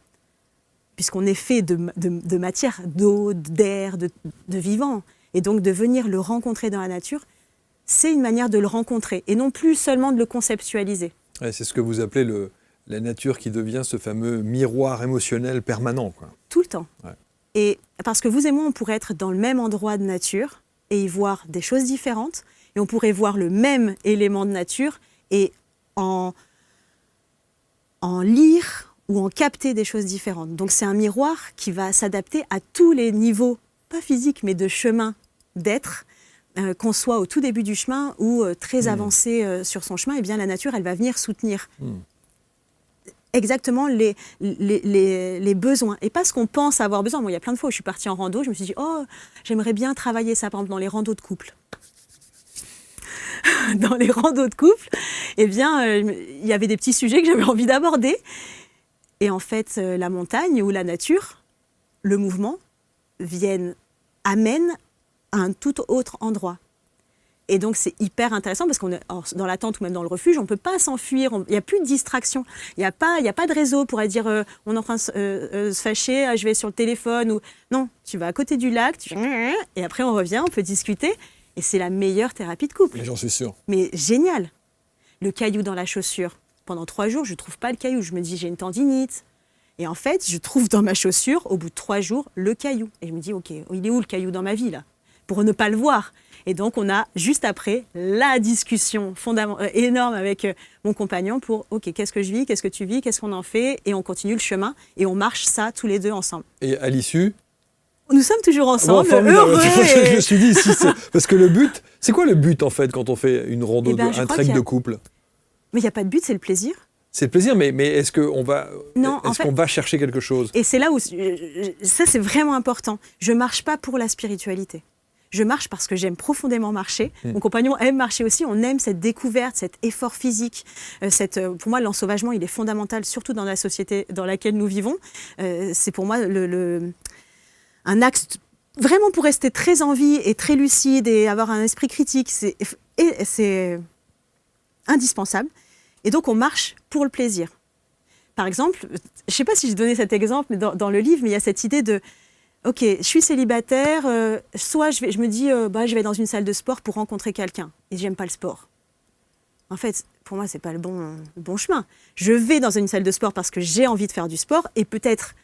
Puisqu'on est fait de matière, d'eau, d'air, de vivant. Et donc de venir le rencontrer dans la nature, c'est une manière de le rencontrer et non plus seulement de le conceptualiser. Ouais, c'est ce que vous appelez la nature qui devient ce fameux miroir émotionnel permanent, quoi. Tout le temps. Ouais. Et parce que vous et moi, on pourrait être dans le même endroit de nature et y voir des choses différentes. Et on pourrait voir le même élément de nature et en lire ou en capter des choses différentes. Donc c'est un miroir qui va s'adapter à tous les niveaux, pas physiques, mais de chemin d'être, qu'on soit au tout début du chemin ou très avancé sur son chemin, eh bien la nature, elle va venir soutenir exactement les besoins. Et pas ce qu'on pense avoir besoin. Moi, il y a plein de fois où je suis partie en rando, je me suis dit, oh, j'aimerais bien travailler ça, par exemple, dans les randos de couple. Dans les randos de couple, eh bien, il y avait des petits sujets que j'avais envie d'aborder. Et en fait, la montagne ou la nature, le mouvement, amènent à un tout autre endroit. Et donc, c'est hyper intéressant parce qu'on est dans la tente ou même dans le refuge, on ne peut pas s'enfuir, il n'y a plus de distraction. Il n'y a pas de réseau pour aller dire on est en train de se fâcher, je vais sur le téléphone. Ou... Non, tu vas à côté du lac, et après on revient, on peut discuter. Et c'est la meilleure thérapie de couple. Mais j'en suis sûr. Mais génial. Le caillou dans la chaussure. Pendant 3 jours, je ne trouve pas le caillou. Je me dis, j'ai une tendinite. Et en fait, je trouve dans ma chaussure, au bout de 3 jours, le caillou. Et je me dis, OK, il est où le caillou dans ma vie, là ? Pour ne pas le voir. Et donc, on a, juste après, la discussion énorme avec mon compagnon pour, OK, qu'est-ce que je vis, qu'est-ce que tu vis, qu'est-ce qu'on en fait ? Et on continue le chemin. Et on marche ça tous les deux ensemble. Et à l'issue ? Nous sommes toujours ensemble, heureux. Je me suis dit, parce que le but, c'est quoi le but en fait quand on fait une rando, un trek de couple ? Mais il n'y a pas de but, c'est le plaisir. C'est le plaisir, mais est-ce qu'on va, qu'on va chercher quelque chose ? Et c'est là où, ça c'est vraiment important, je ne marche pas pour la spiritualité. Je marche parce que j'aime profondément marcher. Mon compagnon aime marcher aussi. On aime cette découverte, cet effort physique. Pour moi, l'ensauvagement, il est fondamental, surtout dans la société dans laquelle nous vivons. C'est pour moi un axe vraiment pour rester très en vie et très lucide et avoir un esprit critique. C'est indispensable. Et donc, on marche pour le plaisir. Par exemple, je ne sais pas si j'ai donné cet exemple mais dans le livre, mais il y a cette idée de OK, je suis célibataire, soit je me dis je vais dans une salle de sport pour rencontrer quelqu'un et j'aime pas le sport. En fait, pour moi, c'est pas le bon chemin. Je vais dans une salle de sport parce que j'ai envie de faire du sport et peut-être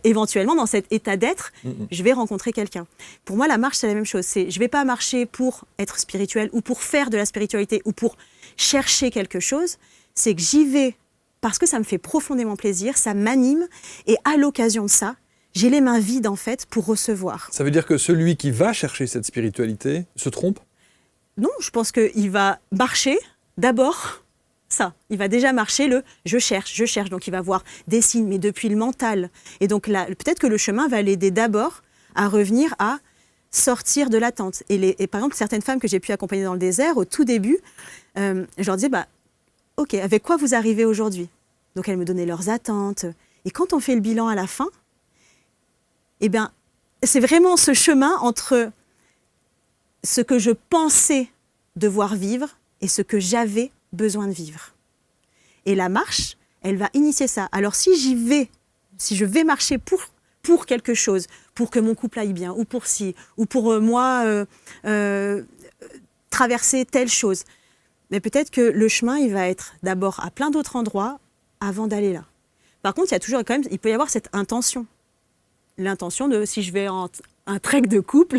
éventuellement dans cet état d'être, je vais rencontrer quelqu'un. Pour moi, la marche, c'est la même chose. Je vais pas marcher pour être spirituel ou pour faire de la spiritualité ou pour chercher quelque chose. C'est que j'y vais parce que ça me fait profondément plaisir, ça m'anime et à l'occasion de ça, j'ai les mains vides en fait pour recevoir. Ça veut dire que celui qui va chercher cette spiritualité se trompe ? Non, je pense qu'il va marcher d'abord ça. Il va déjà marcher je cherche. Donc il va voir des signes, mais depuis le mental. Et donc là, peut-être que le chemin va l'aider d'abord à revenir à sortir de l'attente. Et par exemple, certaines femmes que j'ai pu accompagner dans le désert, au tout début, je leur disais, OK, avec quoi vous arrivez aujourd'hui ? Donc elles me donnaient leurs attentes. Et quand on fait le bilan à la fin, eh bien, c'est vraiment ce chemin entre ce que je pensais devoir vivre et ce que j'avais besoin de vivre. Et la marche, elle va initier ça. Alors si je vais marcher pour quelque chose, pour que mon couple aille bien, ou pour moi traverser telle chose, mais peut-être que le chemin, il va être d'abord à plein d'autres endroits avant d'aller là. Par contre, il peut y avoir cette intention. L'intention de, si je vais un trek de couple,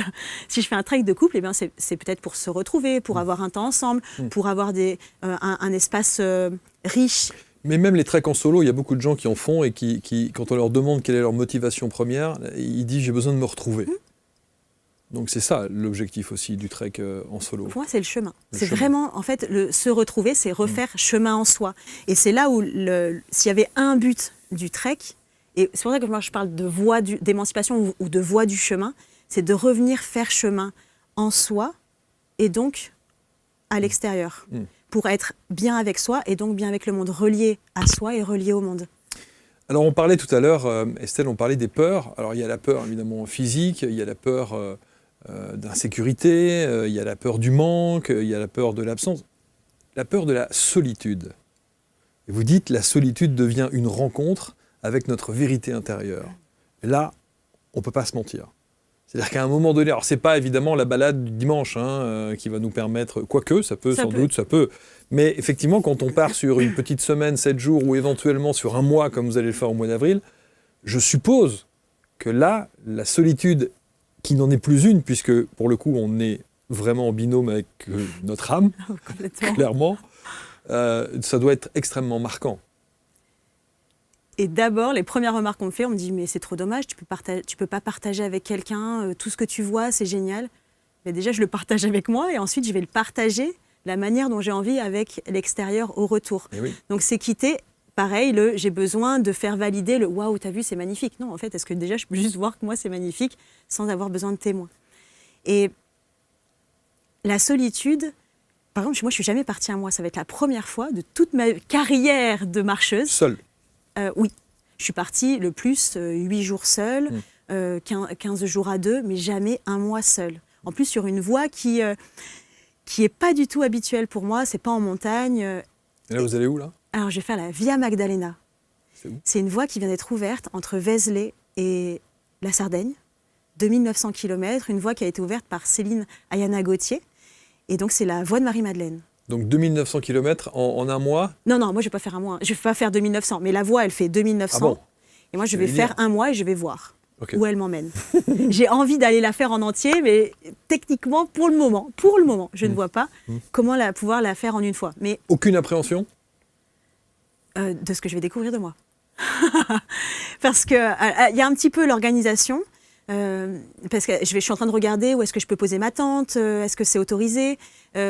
eh bien c'est peut-être pour se retrouver, pour avoir un temps ensemble, pour avoir un espace riche. Mais même les treks en solo, il y a beaucoup de gens qui en font et qui quand on leur demande quelle est leur motivation première, ils disent j'ai besoin de me retrouver. Donc c'est ça l'objectif aussi du trek en solo. Pour moi, c'est le chemin. Vraiment, en fait, se retrouver, c'est refaire chemin en soi. Et c'est là où, s'il y avait un but du trek, et c'est pour ça que moi je parle de voie d'émancipation ou de voie du chemin, c'est de revenir faire chemin en soi et donc à l'extérieur, pour être bien avec soi et donc bien avec le monde, relié à soi et relié au monde. Alors on parlait tout à l'heure, Estelle, on parlait des peurs. Alors il y a la peur évidemment physique, il y a la peur d'insécurité, il y a la peur du manque, il y a la peur de l'absence, la peur de la solitude. Et vous dites la solitude devient une rencontre avec notre vérité intérieure. Et là, on ne peut pas se mentir. C'est-à-dire qu'à un moment donné, alors c'est pas évidemment la balade du dimanche qui va nous permettre, quoique ça peut, mais effectivement quand on part sur une petite semaine, 7 jours ou éventuellement sur un mois comme vous allez le faire au mois d'avril, je suppose que là, la solitude qui n'en est plus une, puisque pour le coup on est vraiment en binôme avec notre âme, clairement, ça doit être extrêmement marquant. Et d'abord, les premières remarques qu'on me fait, on me dit « mais c'est trop dommage, tu peux pas partager avec quelqu'un, tout ce que tu vois, c'est génial ». Mais déjà, je le partage avec moi et ensuite, je vais le partager la manière dont j'ai envie avec l'extérieur au retour. Oui. Donc, c'est quitter, pareil, j'ai besoin de faire valider le « waouh, t'as vu, c'est magnifique ». Non, en fait, est-ce que déjà, je peux juste voir que moi, c'est magnifique sans avoir besoin de témoins. Et la solitude, par exemple, moi, je ne suis jamais partie un mois. Ça va être la première fois de toute ma carrière de marcheuse. Seule. Oui, je suis partie le plus 8 jours seule, 15 jours à deux, mais jamais un mois seul. En plus, sur une voie qui est pas du tout habituelle pour moi, c'est pas en montagne. Et là, vous allez où, là? Alors, je vais faire la Via Magdalena. C'est où? C'est une voie qui vient d'être ouverte entre Vézelay et la Sardaigne, 2900 km, une voie qui a été ouverte par Céline Ayana Gauthier. Et donc, c'est la voie de Marie-Madeleine. Donc 2900 km en un mois? Non, moi, je vais pas faire un mois. Je vais pas faire 2900, mais la voie, elle fait 2900. Ah bon? Et moi, je J'allais vais faire dire. un mois et je vais voir Ok. où elle m'emmène. J'ai envie d'aller la faire en entier, mais techniquement, pour le moment, je ne vois pas comment pouvoir la faire en une fois. Mais Aucune appréhension? de ce que je vais découvrir de moi. Parce qu'il y a un petit peu l'organisation. Parce que je suis en train de regarder où est-ce que je peux poser ma tente, est-ce que c'est autorisé,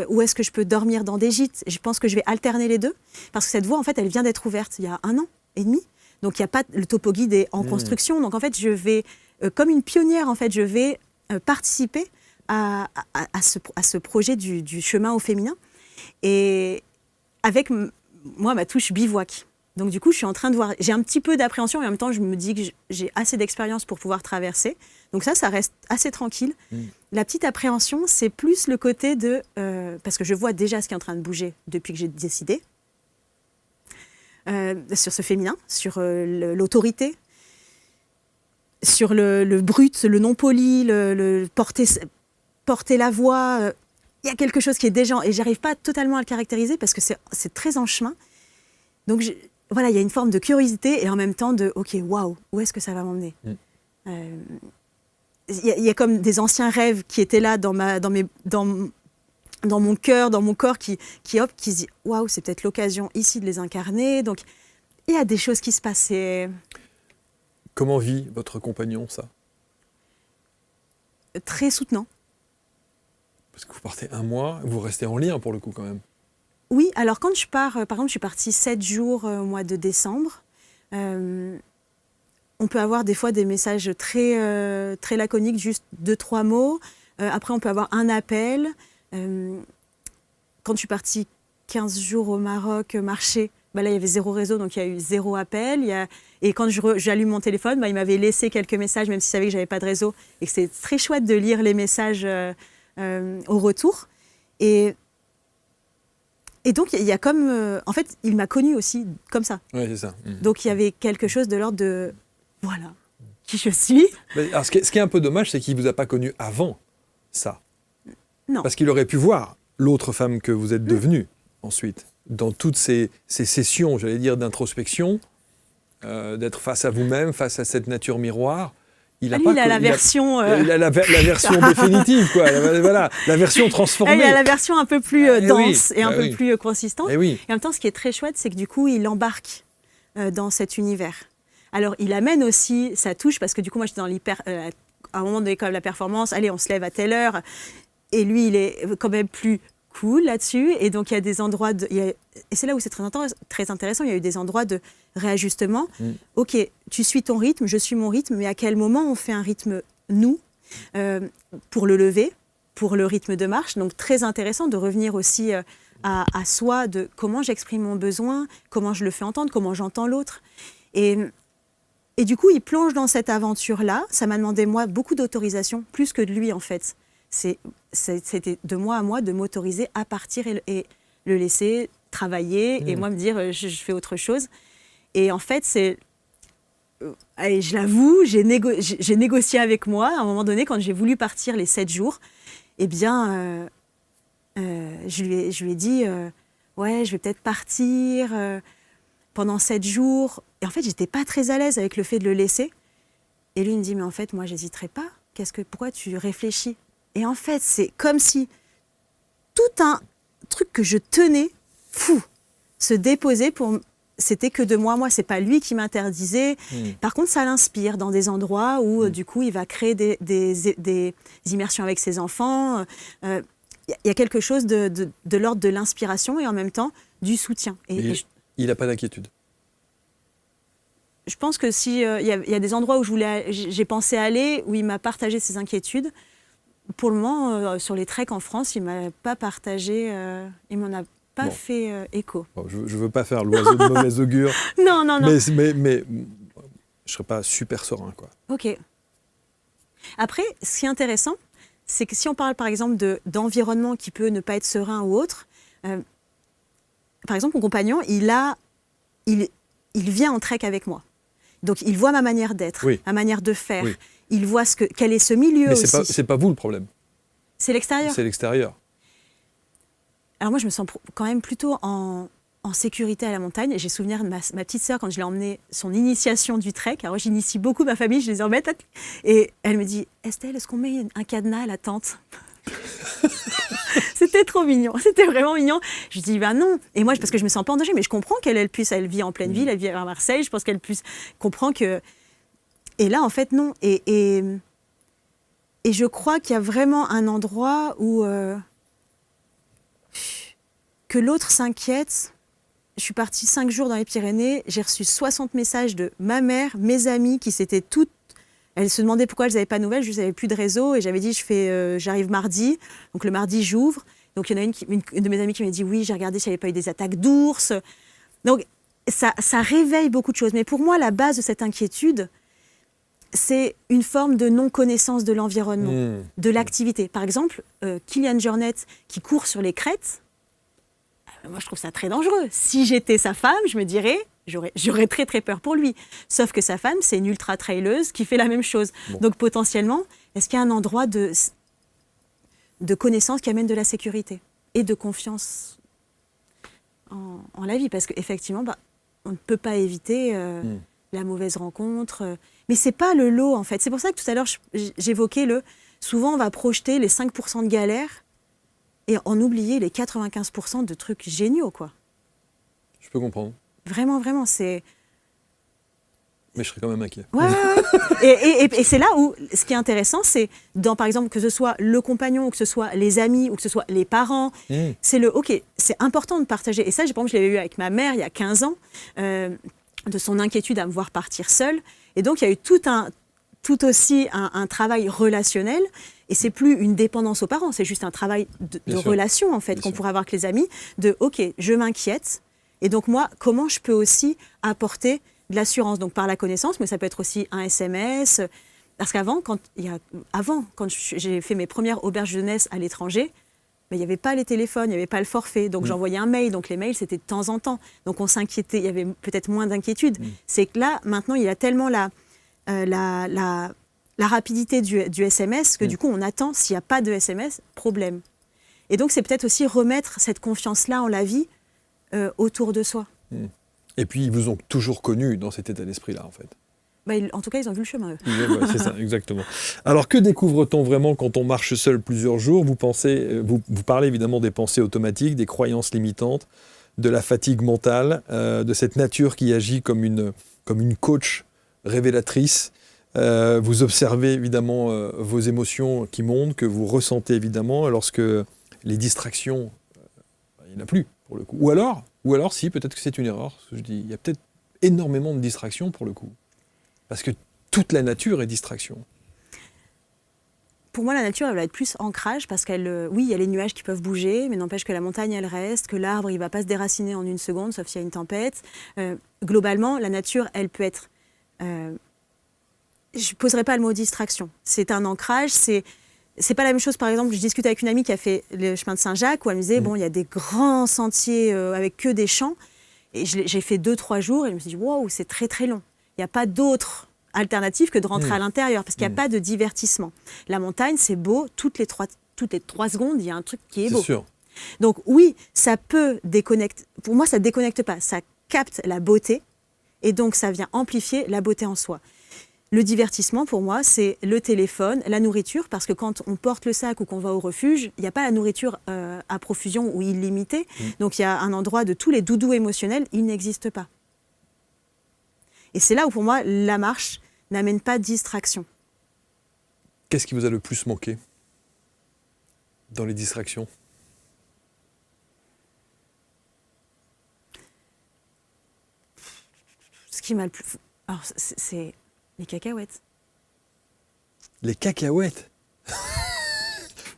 où est-ce que je peux dormir dans des gîtes. Je pense que je vais alterner les deux, parce que cette voie, en fait, elle vient d'être ouverte il y a 1 an et demi. Donc, il n'y a pas, le topo guide est en construction. Donc, en fait, je vais, comme une pionnière, en fait, je vais participer à ce projet du chemin au féminin. Et avec, moi, ma touche bivouac. Donc du coup, je suis en train de voir, j'ai un petit peu d'appréhension et en même temps, je me dis que j'ai assez d'expérience pour pouvoir traverser. Donc ça reste assez tranquille. La petite appréhension, c'est plus le côté de... parce que je vois déjà ce qui est en train de bouger depuis que j'ai décidé. Sur ce féminin, sur l'autorité, sur le brut, le non poli, le porter la voix. Il y a quelque chose qui est déjà... Et j'arrive pas totalement à le caractériser parce que c'est très en chemin. Donc voilà, il y a une forme de curiosité et en même temps de « ok, waouh, où est-ce que ça va m'emmener » Il y a comme des anciens rêves qui étaient là dans mon cœur, dans mon corps, qui se dit « waouh, c'est peut-être l'occasion ici de les incarner ». Donc, il y a des choses qui se passent. Comment vit votre compagnon ça? Très soutenant. Parce que vous partez 1 mois, vous restez en lien pour le coup quand même. Oui, alors quand je pars, par exemple, je suis partie 7 jours au mois de décembre. On peut avoir des fois des messages très laconiques, juste 2-3 mots. Après, on peut avoir un appel. Quand je suis partie 15 jours au Maroc marcher, là, il y avait 0 réseau, donc il y a eu 0 appel. Et quand j'allume mon téléphone, il m'avait laissé quelques messages, même s'il savait que je n'avais pas de réseau. Et que c'est très chouette de lire les messages au retour. Et donc, il y a comme... en fait, il m'a connue aussi comme ça. Oui, c'est ça. Donc, il y avait quelque chose de l'ordre de... Voilà, qui je suis. Mais, alors, ce qui est un peu dommage, c'est qu'il ne vous a pas connu avant ça. Non. Parce qu'il aurait pu voir l'autre femme que vous êtes devenue ensuite, dans toutes ces sessions, j'allais dire, d'introspection, d'être face à vous-même, face à cette nature miroir. Il a la version... Il a la version définitive, quoi. Voilà, la version transformée. Il a la version un peu plus dense et un peu plus consistante. Et oui. Et en même temps, ce qui est très chouette, c'est que du coup, il embarque dans cet univers. Alors, il amène aussi sa touche, parce que du coup, moi, j'étais dans l'hyper... à un moment donné, quand même, la performance, allez, on se lève à telle heure. Et lui, il est quand même plus cool là-dessus. Et donc, il y a des endroits... et c'est là où c'est très intéressant. Il y a eu des endroits de réajustement. Ok, tu suis ton rythme, je suis mon rythme, mais à quel moment on fait un rythme, nous, pour le lever, pour le rythme de marche. Donc, très intéressant de revenir aussi à soi, de comment j'exprime mon besoin, comment je le fais entendre, comment j'entends l'autre. Et du coup, il plonge dans cette aventure-là. Ça m'a demandé, moi, beaucoup d'autorisation, plus que de lui, en fait. C'était de moi à moi de m'autoriser à partir et le laisser travailler et moi me dire, je fais autre chose. Et en fait, allez, je l'avoue, j'ai négocié avec moi à un moment donné, quand j'ai voulu partir les 7 jours. Eh bien, je lui ai dit, ouais, je vais peut-être partir pendant 7 jours. Et en fait, j'étais pas très à l'aise avec le fait de le laisser. Et lui, il me dit, mais en fait, moi, j'hésiterai pas. Pourquoi tu réfléchis? Et en fait, c'est comme si tout un truc que je tenais, se déposait pour... C'était que de moi. Moi, c'est pas lui qui m'interdisait. Par contre, ça l'inspire dans des endroits où, du coup, il va créer des immersions avec ses enfants. Il y a quelque chose de l'ordre de l'inspiration et en même temps du soutien. Et il n'a pas d'inquiétude. Je pense que si il y a des endroits où j'ai pensé aller, où il m'a partagé ses inquiétudes. Pour le moment, sur les treks en France, il m'a pas partagé, il m'en a pas fait écho. Bon, je ne veux pas faire l'oiseau de mauvais augure. Non. Mais je ne serais pas super serein, quoi. Ok. Après, ce qui est intéressant, c'est que si on parle par exemple d'environnement qui peut ne pas être serein ou autre, par exemple, mon compagnon, il vient en trek avec moi. Donc, il voit ma manière d'être, Oui. ma manière de faire. Oui. Il voit quel est ce milieu Mais aussi. c'est pas vous le problème, C'est l'extérieur. c'est l'extérieur. Alors moi, je me sens quand même plutôt en sécurité à la montagne. Et j'ai souvenir de ma petite sœur, quand je l'ai emmenée son initiation du trek. Alors, j'initie beaucoup ma famille, je les embête. Et elle me dit, Estelle, est-ce qu'on met un cadenas à la tente? C'était trop mignon, c'était vraiment mignon. Je dis, ben non. Et moi, parce que je me sens pas en danger, mais je comprends elle vit en pleine ville, elle vit à Marseille, je pense qu'elle comprend que... Et là, en fait, non. Et je crois qu'il y a vraiment un endroit où... que l'autre s'inquiète. Je suis partie 5 jours dans les Pyrénées, j'ai reçu 60 messages de ma mère, mes amies, qui s'étaient toutes... Elles se demandaient pourquoi elles n'avaient pas de nouvelles, je n'avais plus de réseau, et j'avais dit, j'arrive mardi. Donc le mardi, j'ouvre. Donc il y en a une de mes amies qui m'a dit, oui, j'ai regardé s'il n'y avait pas eu des attaques d'ours. Donc ça réveille beaucoup de choses. Mais pour moi, la base de cette inquiétude, c'est une forme de non-connaissance de l'environnement, de l'activité. Par exemple, Kylian Jornet, qui court sur les crêtes, moi, je trouve ça très dangereux. Si j'étais sa femme, je me dirais, j'aurais très très peur pour lui. Sauf que sa femme, c'est une ultra-traileuse qui fait la même chose. Bon. Donc potentiellement, est-ce qu'il y a un endroit de connaissance qui amène de la sécurité et de confiance en la vie? Parce qu'effectivement, on ne peut pas éviter la mauvaise rencontre. Mais ce n'est pas le lot, en fait. C'est pour ça que tout à l'heure, j'évoquais souvent, on va projeter les 5% de galères et en oublier les 95% de trucs géniaux, quoi. Je peux comprendre. Vraiment, vraiment, c'est... Mais je serais quand même inquiet. Ouais. Et c'est là où, ce qui est intéressant, c'est, par exemple, que ce soit le compagnon, ou que ce soit les amis, ou que ce soit les parents, c'est c'est important de partager. Et ça, par exemple, je l'avais eu avec ma mère il y a 15 ans, de son inquiétude à me voir partir seule. Et donc, il y a eu tout aussi un travail relationnel. Et c'est plus une dépendance aux parents, c'est juste un travail de relation, en fait, qu'on pourrait avoir avec les amis, je m'inquiète, et donc moi, comment je peux aussi apporter de l'assurance, donc par la connaissance, mais ça peut être aussi un SMS, parce qu'avant, quand j'ai fait mes premières auberges jeunesse à l'étranger, mais il n'y avait pas les téléphones, il n'y avait pas le forfait, donc j'envoyais un mail, donc les mails, c'était de temps en temps, donc on s'inquiétait, il y avait peut-être moins d'inquiétude. C'est que là, maintenant, il y a tellement la rapidité du SMS, que du coup, on attend, s'il n'y a pas de SMS, problème. Et donc, c'est peut-être aussi remettre cette confiance-là en la vie autour de soi. Et puis, ils vous ont toujours connu dans cet état d'esprit-là, en fait. En tout cas, ils ont vu le chemin, eux. Ouais, c'est ça, exactement. Alors, que découvre-t-on vraiment quand on marche seul plusieurs jours? Vous parlez évidemment des pensées automatiques, des croyances limitantes, de la fatigue mentale, de cette nature qui agit comme une coach révélatrice. Vous observez évidemment vos émotions qui montent, que vous ressentez évidemment, lorsque les distractions, il n'y en a plus pour le coup. Ou alors si, peut-être que c'est une erreur, ce que je dis, il y a peut-être énormément de distractions pour le coup. Parce que toute la nature est distraction. Pour moi, la nature, elle va être plus ancrage, parce oui, il y a les nuages qui peuvent bouger, mais n'empêche que la montagne, elle reste, que l'arbre, il ne va pas se déraciner en une seconde, sauf s'il y a une tempête. Globalement, la nature, elle peut être... je ne poserai pas le mot distraction. C'est un ancrage, c'est pas la même chose. Par exemple, je discute avec une amie qui a fait le chemin de Saint-Jacques, où elle me disait, il y a des grands sentiers avec que des champs, et j'ai fait 2-3 jours, et je me suis dit, waouh, c'est très très long. Il n'y a pas d'autre alternative que de rentrer à l'intérieur, parce qu'il n'y a pas de divertissement. La montagne, c'est beau, toutes les 3 secondes, il y a un truc qui est beau. Sûr. Donc oui, ça peut déconnecter. Pour moi, ça ne déconnecte pas, ça capte la beauté, et donc ça vient amplifier la beauté en soi. Le divertissement, pour moi, c'est le téléphone, la nourriture, parce que quand on porte le sac ou qu'on va au refuge, il n'y a pas la nourriture à profusion ou illimitée. Donc il y a un endroit de tous les doudous émotionnels, il n'existe pas. Et c'est là où, pour moi, la marche n'amène pas de distraction. Qu'est-ce qui vous a le plus manqué dans les distractions? Ce qui m'a le plus... Alors, c'est les cacahuètes. Les cacahuètes?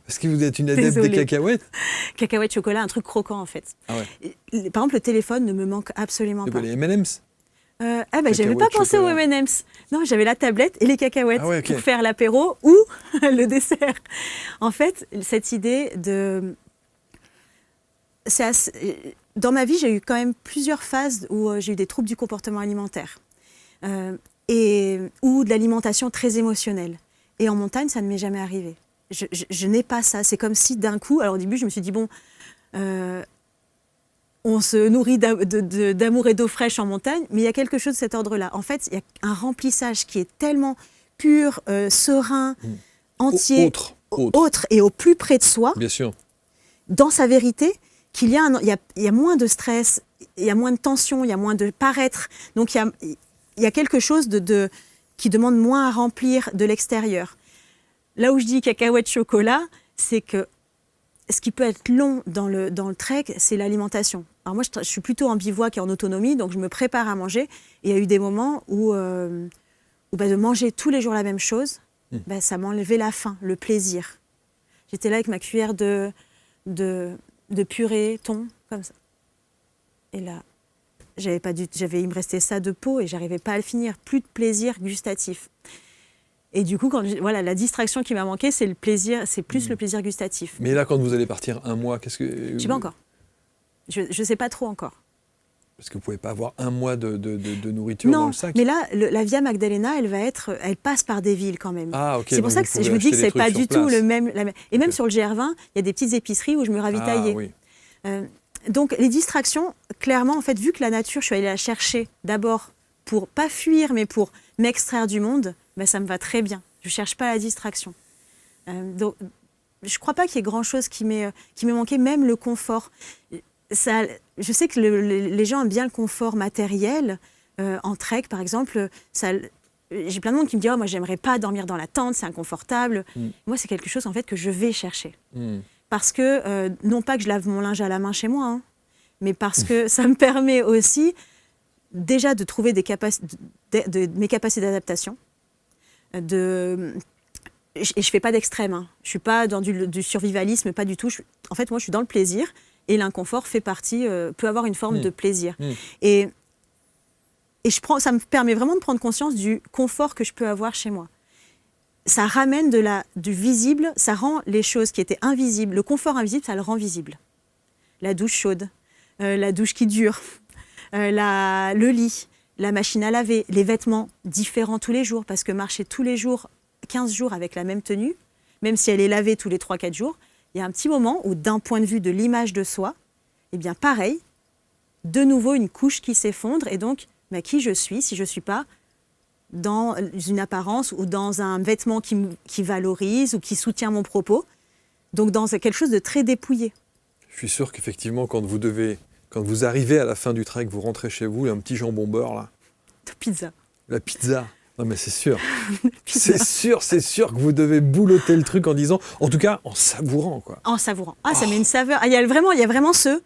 Est-ce que vous êtes une adepte des cacahuètes? Cacahuètes, chocolat, un truc croquant, en fait. Ah ouais. Par exemple, le téléphone ne me manque absolument pas. Les M&M's? J'avais pas pensé aux M&M's. Non, j'avais la tablette et les cacahuètes pour faire l'apéro ou le dessert. En fait, cette idée de... Dans ma vie, j'ai eu quand même plusieurs phases où j'ai eu des troubles du comportement alimentaire ou de l'alimentation très émotionnelle. Et en montagne, ça ne m'est jamais arrivé. Je n'ai pas ça. C'est comme si d'un coup... Alors au début, je me suis dit, on se nourrit d'amour et d'eau fraîche en montagne, mais il y a quelque chose de cet ordre-là. En fait, il y a un remplissage qui est tellement pur, serein, entier, autre et au plus près de soi, bien sûr, dans sa vérité, qu'il y a moins de stress, il y a moins de tension, il y a moins de paraître. Donc il y a quelque chose qui demande moins à remplir de l'extérieur. Là où je dis cacahuètes chocolat, c'est que ce qui peut être long dans le trek, c'est l'alimentation. Alors moi, je suis plutôt en bivouac et en autonomie, donc je me prépare à manger. Et il y a eu des moments où de manger tous les jours la même chose, ça m'enlevait la faim, le plaisir. J'étais là avec ma cuillère de purée, thon, comme ça. Et là, il me restait ça de peau et j'arrivais pas à le finir. Plus de plaisir gustatif. Et du coup, la distraction qui m'a manqué, c'est le plaisir, c'est plus le plaisir gustatif. Mais là, quand vous allez partir un mois, qu'est-ce que... Je ne sais pas encore. Je ne sais pas trop encore. Parce que vous ne pouvez pas avoir un mois de nourriture dans le sac. Non, mais là, la Via Magdalena, elle passe par des villes quand même. Ah, ok. C'est pour ça que je me dis que ce n'est pas du tout le même. Et même sur le GR20, il y a des petites épiceries où je me ravitaillais. Ah, oui. Donc les distractions, clairement, en fait, vu que la nature, je suis allée la chercher d'abord pour pas fuir, mais pour m'extraire du monde, ça me va très bien. Je ne cherche pas la distraction. Donc, je ne crois pas qu'il y ait grand-chose qui m'ait manqué, même le confort. Je sais que les gens aiment bien le confort matériel. En trek, par exemple, j'ai plein de monde qui me dit « moi, j'aimerais pas dormir dans la tente, c'est inconfortable ». Moi, c'est quelque chose en fait, que je vais chercher. Parce que, non pas que je lave mon linge à la main chez moi, mais parce que ça me permet aussi déjà de trouver mes capacités d'adaptation. Et je ne fais pas d'extrême. Je ne suis pas dans du survivalisme, pas du tout. En fait, moi, je suis dans le plaisir et l'inconfort peut avoir une forme de plaisir. Et ça me permet vraiment de prendre conscience du confort que je peux avoir chez moi. Ça ramène du visible, ça rend les choses qui étaient invisibles, le confort invisible, ça le rend visible. La douche chaude, la douche qui dure, le lit, la machine à laver, les vêtements différents tous les jours, parce que marcher tous les jours, 15 jours avec la même tenue, même si elle est lavée tous les 3-4 jours, il y a un petit moment où, d'un point de vue de l'image de soi, eh bien pareil, de nouveau une couche qui s'effondre, et donc qui je suis si je ne suis pas dans une apparence ou dans un vêtement qui valorise ou qui soutient mon propos, donc dans quelque chose de très dépouillé. Je suis sûr qu'effectivement, quand vous arrivez à la fin du trek, vous rentrez chez vous, il y a un petit jambon beurre là. De pizza. La pizza. Non mais c'est sûr. c'est sûr que vous devez boulotter le truc en disant, en tout cas en savourant quoi. En savourant. Ça met une saveur. Il y a vraiment ce...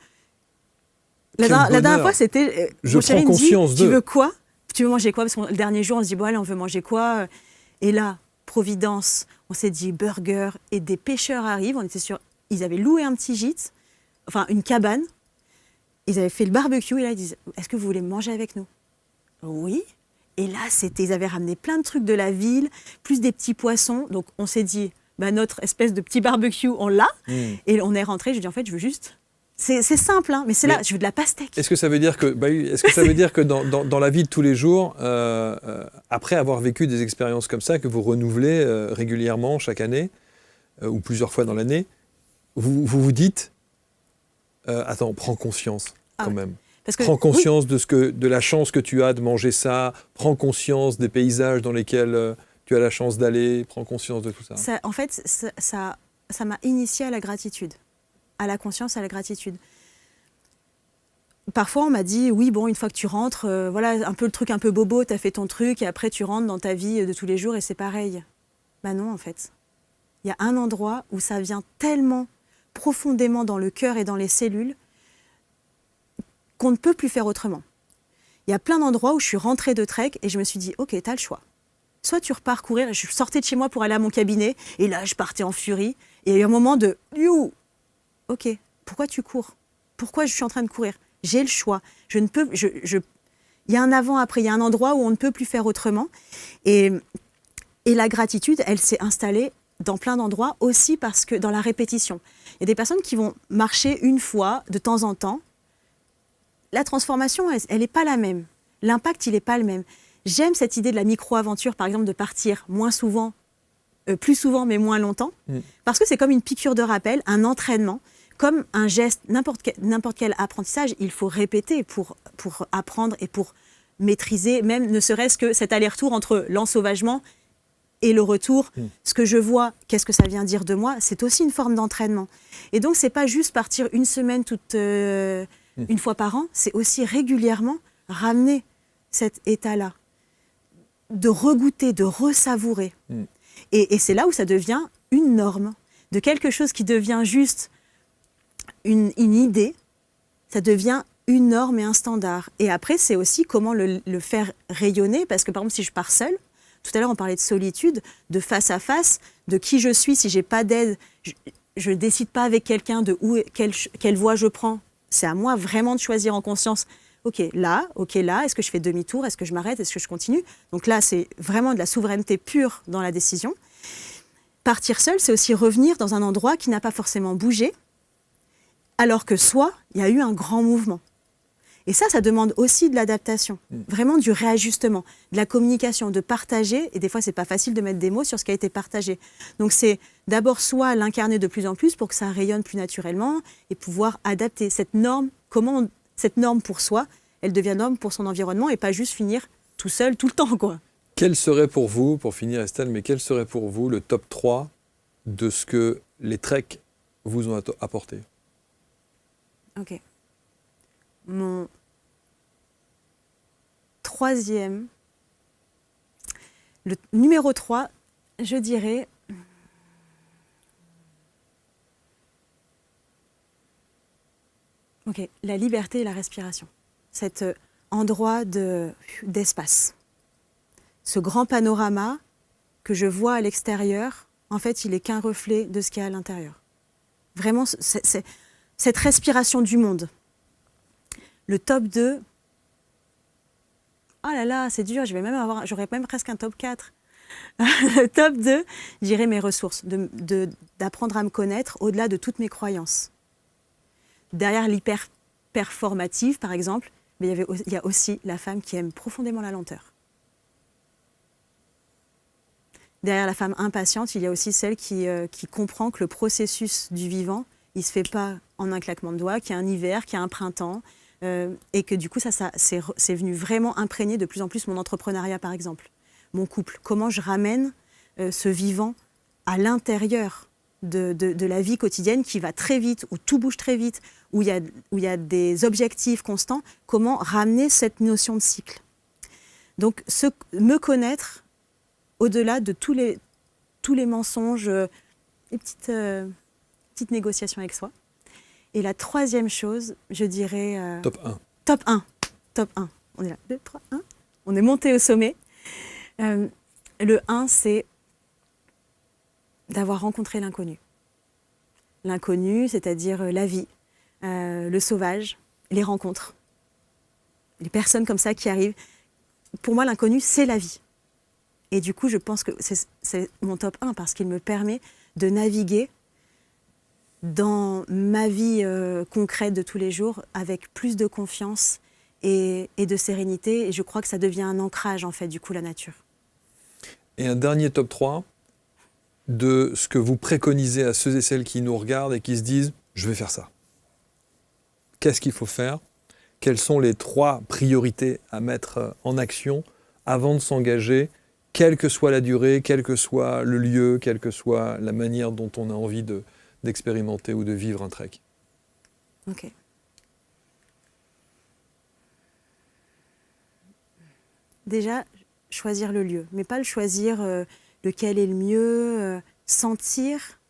La dernière fois, c'était... Je prends conscience tu veux quoi ? Tu veux manger quoi ? Parce que le dernier jour, on se dit, allez, on veut manger quoi ? Et là, Providence, on s'est dit burger, et des pêcheurs arrivent, on était sûrs, ils avaient loué un petit gîte, enfin une cabane, ils avaient fait le barbecue, et là ils disent, est-ce que vous voulez manger avec nous ? Oui. Et là, ils avaient ramené plein de trucs de la ville, plus des petits poissons, donc on s'est dit, notre espèce de petit barbecue, on l'a, et on est rentré, je dis, en fait, je veux juste... C'est simple, mais là, je veux de la pastèque. Est-ce que ça veut dire que, dans la vie de tous les jours, après avoir vécu des expériences comme ça, que vous renouvelez régulièrement chaque année, ou plusieurs fois dans l'année, vous dites, attends, prends conscience quand même. Prends conscience de la chance que tu as de manger ça, prends conscience des paysages dans lesquels tu as la chance d'aller, prends conscience de tout ça. En fait, ça m'a initiée à la gratitude. À la conscience, à la gratitude. Parfois, on m'a dit, oui, une fois que tu rentres, voilà, un peu le truc un peu bobo, tu as fait ton truc, et après tu rentres dans ta vie de tous les jours et c'est pareil. Non, en fait. Il y a un endroit où ça vient tellement profondément dans le cœur et dans les cellules qu'on ne peut plus faire autrement. Il y a plein d'endroits où je suis rentrée de trek et je me suis dit, ok, tu as le choix. Soit tu repars courir, je sortais de chez moi pour aller à mon cabinet, et là, je partais en furie, et il y a eu un moment de, ok, pourquoi tu cours ? Pourquoi je suis en train de courir ? J'ai le choix. Il Il y a un avant-après, il y a un endroit où on ne peut plus faire autrement. Et la gratitude, elle s'est installée dans plein d'endroits aussi parce que dans la répétition. Il y a des personnes qui vont marcher une fois de temps en temps. La transformation, elle n'est pas la même. L'impact, il n'est pas le même. J'aime cette idée de la micro-aventure, par exemple, de partir moins souvent, plus souvent, mais moins longtemps, parce que c'est comme une piqûre de rappel, un entraînement, comme un geste, n'importe quel apprentissage, il faut répéter pour apprendre et pour maîtriser, même ne serait-ce que cet aller-retour entre l'ensauvagement et le retour. Ce que je vois, qu'est-ce que ça vient dire de moi, c'est aussi une forme d'entraînement. Et donc, c'est pas juste partir une semaine une fois par an, c'est aussi régulièrement ramener cet état-là, de regoûter, de ressavourer. Et c'est là où ça devient une norme, de quelque chose qui devient juste une idée, ça devient une norme et un standard. Et après, c'est aussi comment le faire rayonner, parce que par exemple, si je pars seule, tout à l'heure on parlait de solitude, de face à face, de qui je suis, si j'ai pas d'aide, je décide pas avec quelqu'un de quelle voie je prends. C'est à moi vraiment de choisir en conscience. Ok là, est-ce que je fais demi-tour, est-ce que je m'arrête, est-ce que je continue? Donc là, c'est vraiment de la souveraineté pure dans la décision. Partir seul, c'est aussi revenir dans un endroit qui n'a pas forcément bougé, alors que soit, il y a eu un grand mouvement. Et ça demande aussi de l'adaptation, vraiment du réajustement, de la communication, de partager. Et des fois, c'est pas facile de mettre des mots sur ce qui a été partagé. Donc c'est d'abord soit l'incarner de plus en plus pour que ça rayonne plus naturellement et pouvoir adapter cette norme. Cette norme pour soi, elle devient norme pour son environnement et pas juste finir tout seul tout le temps, quoi. Quel serait pour vous, pour finir Estelle, mais quel serait pour vous le top 3 de ce que les treks vous ont apporté? Ok. Mon troisième, le numéro 3, je dirais, ok, la liberté et la respiration. Cet endroit d'espace. Ce grand panorama que je vois à l'extérieur, en fait, il n'est qu'un reflet de ce qu'il y a à l'intérieur. Vraiment, cette respiration du monde. Le top 2, oh là là, c'est dur, j'aurais même presque un top 4. Le top 2, je dirais mes ressources, d'apprendre à me connaître au-delà de toutes mes croyances. Derrière l'hyper-performative, par exemple, mais il y a aussi la femme qui aime profondément la lenteur. Derrière la femme impatiente, il y a aussi celle qui comprend que le processus du vivant, il ne se fait pas en un claquement de doigts, qu'il y a un hiver, qu'il y a un printemps, et que du coup, c'est venu vraiment imprégner de plus en plus mon entrepreneuriat, par exemple. Mon couple, comment je ramène ce vivant à l'intérieur de la vie quotidienne qui va très vite, où tout bouge très vite, où il y a des objectifs constants, comment ramener cette notion de cycle. Donc, me connaître au-delà de tous les mensonges, les petites négociations avec soi. Et la troisième chose, je dirais... Top 1. Top 1. Top 1. On est là. 2, 3, 1. On est monté au sommet. Le 1, c'est d'avoir rencontré l'inconnu. L'inconnu, c'est-à-dire la vie, le sauvage, les rencontres. Les personnes comme ça qui arrivent. Pour moi, l'inconnu, c'est la vie. Et du coup, je pense que c'est mon top 1 parce qu'il me permet de naviguer dans ma vie concrète de tous les jours avec plus de confiance et de sérénité. Et je crois que ça devient un ancrage, en fait, du coup, la nature. Et un dernier top 3 de ce que vous préconisez à ceux et celles qui nous regardent et qui se disent « je vais faire ça ». Qu'est-ce qu'il faut faire? Quelles sont les 3 priorités à mettre en action avant de s'engager, quelle que soit la durée, quel que soit le lieu, quelle que soit la manière dont on a envie d'expérimenter ou de vivre un trek? Ok. Déjà, choisir le lieu, mais pas le choisir lequel est le mieux, sentir.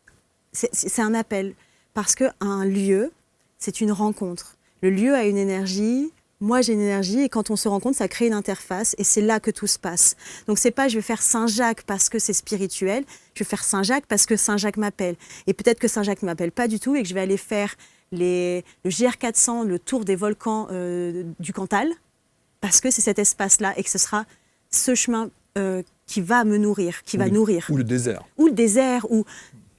C'est un appel, parce qu'un lieu, c'est une rencontre. Le lieu a une énergie, moi j'ai une énergie, et quand on se rencontre, ça crée une interface, et c'est là que tout se passe. Donc c'est pas je vais faire Saint-Jacques parce que c'est spirituel, je vais faire Saint-Jacques parce que Saint-Jacques m'appelle. Et peut-être que Saint-Jacques ne m'appelle pas du tout, et que je vais aller faire le GR400, le tour des volcans du Cantal, parce que c'est cet espace-là et que ce sera ce chemin qui va me nourrir, qui va nourrir. Ou le désert. Ou le désert, ou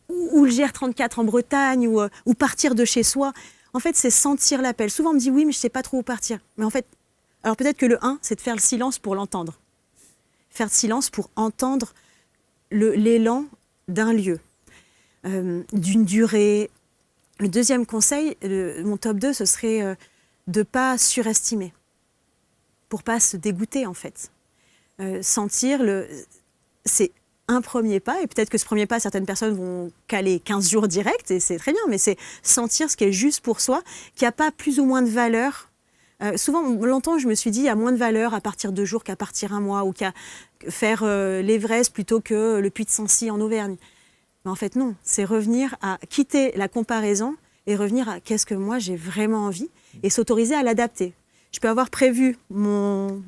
le GR34 en Bretagne, ou partir de chez soi. En fait, c'est sentir l'appel. Souvent, on me dit oui, mais je ne sais pas trop où partir. Mais en fait, alors peut-être que le 1, c'est de faire le silence pour l'entendre. Faire le silence pour entendre l'élan d'un lieu, d'une durée. Le deuxième conseil, mon top 2, ce serait de ne pas surestimer, pour ne pas se dégoûter en fait. Sentir, c'est un premier pas, et peut-être que ce premier pas, certaines personnes vont caler 15 jours direct, et c'est très bien, mais c'est sentir ce qui est juste pour soi, qui n'a pas plus ou moins de valeur. Souvent, longtemps, je me suis dit, il y a moins de valeur à partir de 2 jours qu'à partir 1 mois, ou qu'à faire l'Everest plutôt que le Puy de Sancy en Auvergne. Mais en fait, non, c'est revenir à quitter la comparaison et revenir à qu'est-ce que moi j'ai vraiment envie, et s'autoriser à l'adapter. Je peux avoir prévu mon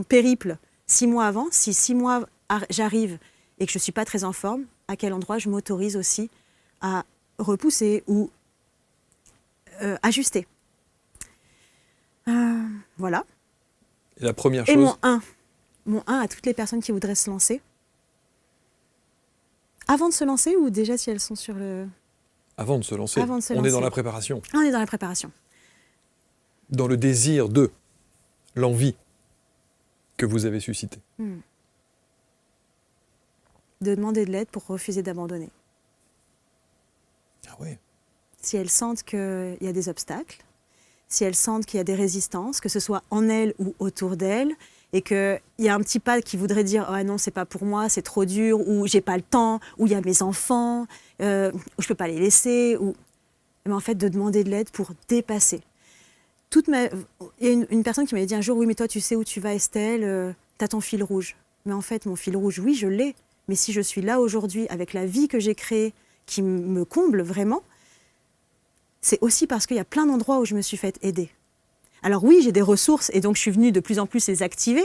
périple 6 mois avant. Si 6 mois j'arrive et que je ne suis pas très en forme, à quel endroit je m'autorise aussi à repousser ou ajuster. Voilà. Et la première chose... Et mon 1 à toutes les personnes qui voudraient se lancer. Avant de se lancer ou déjà si elles sont sur le... Avant de se lancer. Avant de se On est lancer. dans la préparation. On est dans la préparation. Dans le désir de, l'envie que vous avez suscité. De demander de l'aide pour refuser d'abandonner. Ah oui. Si elles sentent qu'il y a des obstacles, si elles sentent qu'il y a des résistances, que ce soit en elles ou autour d'elles, et qu'il y a un petit pas qui voudrait dire « Ah non, c'est pas pour moi, c'est trop dur », ou « J'ai pas le temps », ou « Il y a mes enfants », ou « Je peux pas les laisser », ou... Mais en fait, de demander de l'aide pour dépasser. Il y a une personne qui m'avait dit un jour « Oui, mais toi, tu sais où tu vas, Estelle, t'as ton fil rouge ». Mais en fait, mon fil rouge, oui, je l'ai. Mais si je suis là aujourd'hui, avec la vie que j'ai créée, qui me comble vraiment, c'est aussi parce qu'il y a plein d'endroits où je me suis fait aider. Alors oui, j'ai des ressources et donc je suis venue de plus en plus les activer,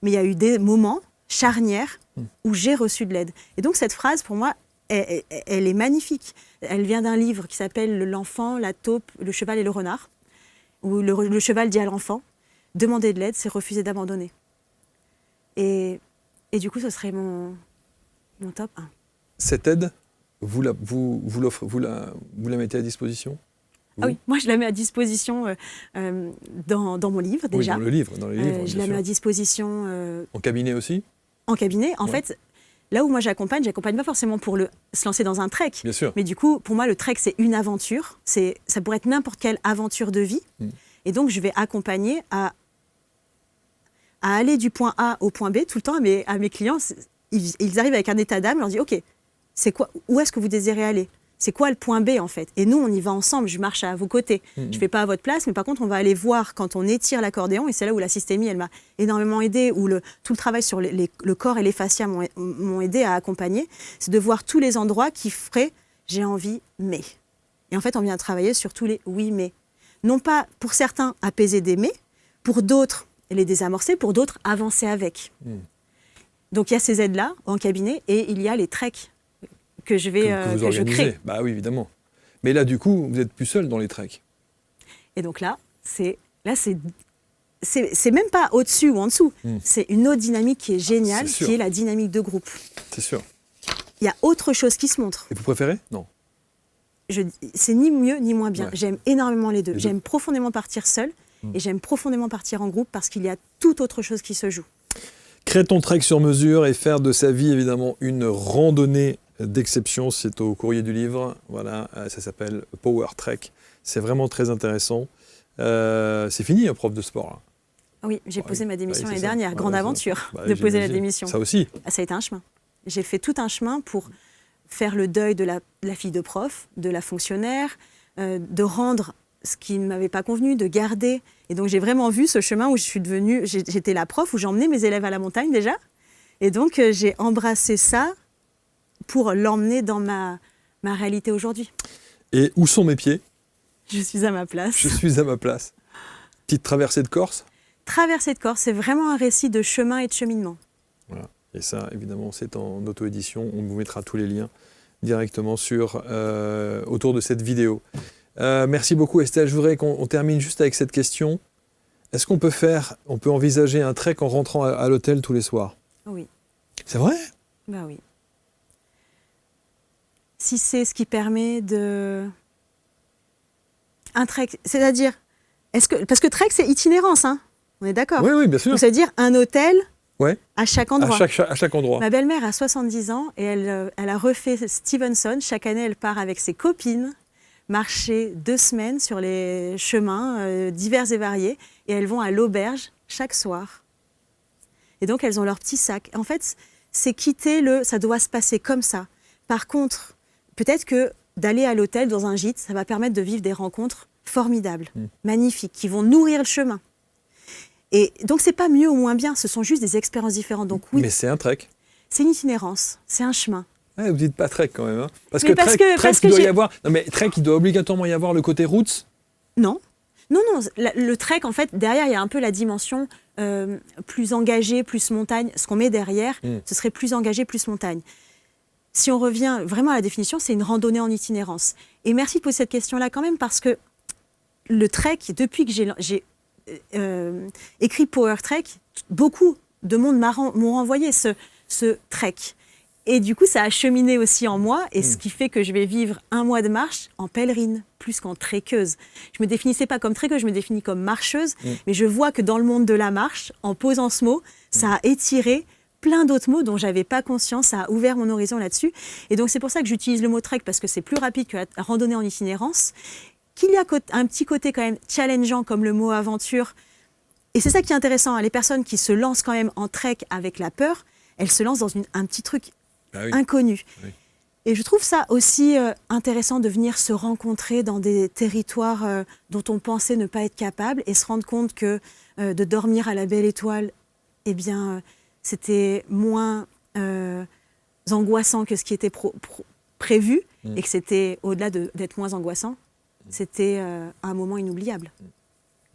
mais il y a eu des moments charnières où j'ai reçu de l'aide. Et donc cette phrase, pour moi, elle est magnifique. Elle vient d'un livre qui s'appelle « L'enfant, la taupe, le cheval et le renard », où le cheval dit à l'enfant « Demander de l'aide, c'est refuser d'abandonner ». Et du coup, ce serait mon top 1. Cette aide, vous la mettez à disposition ? Ah oui, moi je la mets à disposition dans mon livre déjà. Oui, dans les livres, je la mets à disposition en cabinet aussi ? En cabinet. En fait, là où moi j'accompagne pas forcément pour se lancer dans un trek. Bien sûr. Mais du coup, pour moi, le trek, c'est une aventure. Ça pourrait être n'importe quelle aventure de vie. Et donc, je vais accompagner à aller du point A au point B tout le temps à mes clients. Ils arrivent avec un état d'âme, je leur dis « Ok, c'est quoi, où est-ce que vous désirez aller ? C'est quoi le point B en fait ? Et nous, on y va ensemble, je marche à vos côtés. Je ne fais pas à votre place, mais par contre, on va aller voir quand on étire l'accordéon, et c'est là où la systémie, elle m'a énormément aidée, où tout le travail sur le corps et les fascias m'ont aidé à accompagner, c'est de voir tous les endroits qui feraient « j'ai envie, mais ». Et en fait, on vient travailler sur tous les « oui, mais ». Non pas, pour certains, apaiser des « mais », pour d'autres, les désamorcer, pour d'autres, avancer avec. Donc, il y a ces aides-là en cabinet, et il y a les treks que je crée. Bah oui, évidemment. Mais là, du coup, vous n'êtes plus seul dans les treks. Et donc là, c'est même pas au-dessus ou en dessous. C'est une autre dynamique qui est géniale, qui est la dynamique de groupe. C'est sûr. Il y a autre chose qui se montre. Et vous préférez ? Non. C'est ni mieux ni moins bien. Ouais. J'aime énormément les deux. J'aime profondément partir seule et j'aime profondément partir en groupe parce qu'il y a toute autre chose qui se joue. Créer ton trek sur mesure et faire de sa vie, évidemment, une randonnée d'exception, c'est au courrier du livre. Voilà, ça s'appelle Power Trek. C'est vraiment très intéressant. C'est fini, un prof de sport. Là. Oui, j'ai posé ma démission l'année ça. dernière. Grande aventure de poser j'imagine. la démission. Ça aussi. Ça a été un chemin. J'ai fait tout un chemin pour faire le deuil de la fille de prof, de la fonctionnaire, de rendre ce qui ne m'avait pas convenu, de garder. Et donc j'ai vraiment vu ce chemin où j'étais la prof, où j'emmenais mes élèves à la montagne déjà. Et donc j'ai embrassé ça pour l'emmener dans ma réalité aujourd'hui. Et où sont mes pieds ? Je suis à ma place. Je suis à ma place. Petite traversée de Corse ? Traversée de Corse, c'est vraiment un récit de chemin et de cheminement. Voilà. Et ça, évidemment, c'est en auto-édition. On vous mettra tous les liens directement autour de cette vidéo. Merci beaucoup, Estelle. Je voudrais qu'on termine juste avec cette question. Est-ce qu'on peut envisager un trek en rentrant à l'hôtel tous les soirs? Oui. C'est vrai? Bah oui. Si c'est ce qui permet de... Un trek, c'est-à-dire... Parce que trek, c'est itinérance, hein? On est d'accord? Oui, oui, bien sûr. Donc, c'est-à-dire un hôtel Ouais. à chaque endroit. À chaque endroit. Ma belle-mère a 70 ans et elle a refait Stevenson. Chaque année, elle part avec ses copines marcher 2 semaines sur les chemins divers et variés. Et elles vont à l'auberge chaque soir. Et donc, elles ont leur petit sac. En fait, c'est ça doit se passer comme ça. Par contre, peut-être que d'aller à l'hôtel dans un gîte, ça va permettre de vivre des rencontres formidables, magnifiques, qui vont nourrir le chemin. Et donc, c'est pas mieux ou moins bien, ce sont juste des expériences différentes. Donc oui, Mais c'est un trek. c'est une itinérance, c'est un chemin. Ouais, vous dites pas trek quand même. Hein. Parce Mais trek, il doit y avoir... Non, mais trek, il doit obligatoirement y avoir le côté roots. Non. Non, le trek, en fait, derrière, il y a un peu la dimension plus engagée, plus montagne. Ce qu'on met derrière, ce serait plus engagé, plus montagne. Si on revient vraiment à la définition, c'est une randonnée en itinérance. Et merci de poser cette question-là quand même, parce que le trek, depuis que j'ai écrit Power Trek, beaucoup de monde m'ont renvoyé ce trek. Et du coup, ça a cheminé aussi en moi, et ce qui fait que je vais vivre 1 mois de marche en pèlerine, plus qu'en trekkeuse. Je me définissais pas comme trekkeuse, je me définis comme marcheuse, mais je vois que dans le monde de la marche, en posant ce mot, ça a étiré plein d'autres mots dont j'avais pas conscience, ça a ouvert mon horizon là-dessus. Et donc c'est pour ça que j'utilise le mot trek, parce que c'est plus rapide que la randonnée en itinérance, qu'il y a un petit côté quand même challengeant comme le mot aventure. Et c'est ça qui est intéressant, hein. Les personnes qui se lancent quand même en trek avec la peur, elles se lancent dans un petit truc inconnu. Oui. Et je trouve ça aussi intéressant de venir se rencontrer dans des territoires dont on pensait ne pas être capable, et se rendre compte que de dormir à la Belle Étoile, eh bien, c'était moins angoissant que ce qui était prévu, et que c'était, au-delà d'être moins angoissant, c'était un moment inoubliable.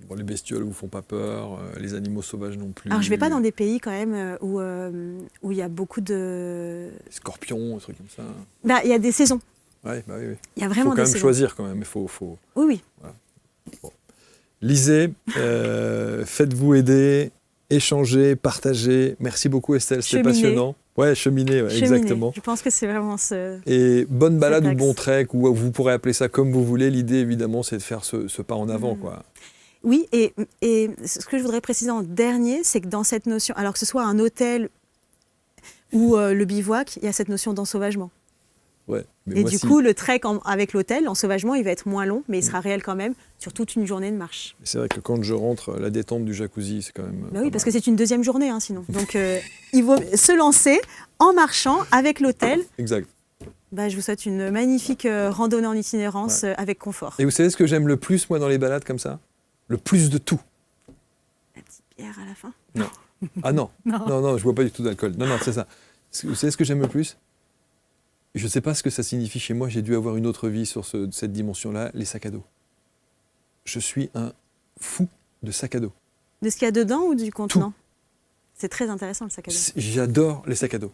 Bon, les bestioles vous font pas peur, les animaux sauvages non plus. Alors je vais pas dans des pays quand même où il y a beaucoup de... Scorpions, des trucs comme ça. Bah, il y a des saisons. Ouais, bah oui. Il y a vraiment Il faut des quand même saisons. choisir quand même. Il faut... Oui, oui. Voilà. Bon. Lisez, faites-vous aider, échangez, partagez. Merci beaucoup Estelle, c'était passionnant. Ouais, cheminer, exactement. Je pense que c'est vraiment Et bonne balade ou bon trek, ou vous pourrez appeler ça comme vous voulez. L'idée évidemment, c'est de faire ce pas en avant, quoi. Oui, et ce que je voudrais préciser en dernier, c'est que dans cette notion, alors que ce soit un hôtel ou le bivouac, il y a cette notion d'ensauvagement. Ouais, et du coup, le trek avec l'hôtel, l'ensauvagement, il va être moins long, mais il sera réel quand même sur toute une journée de marche. C'est vrai que quand je rentre, la détente du jacuzzi, c'est quand même... Bah oui, parce que c'est une 2e journée, hein, sinon. Donc, il vaut se lancer en marchant avec l'hôtel. Exact. Bah, je vous souhaite une magnifique randonnée en itinérance avec confort. Et vous savez ce que j'aime le plus, moi, dans les balades comme ça? Le plus de tout. La petite bière à la fin? Non. Ah non. Non, je bois pas du tout d'alcool. Non, c'est ça. Vous savez ce que j'aime le plus? Je ne sais pas ce que ça signifie chez moi. J'ai dû avoir une autre vie sur cette dimension-là, les sacs à dos. Je suis un fou de sacs à dos. De ce qu'il y a dedans ou du contenant? Tout. C'est très intéressant, le sac à dos. J'adore les sacs à dos.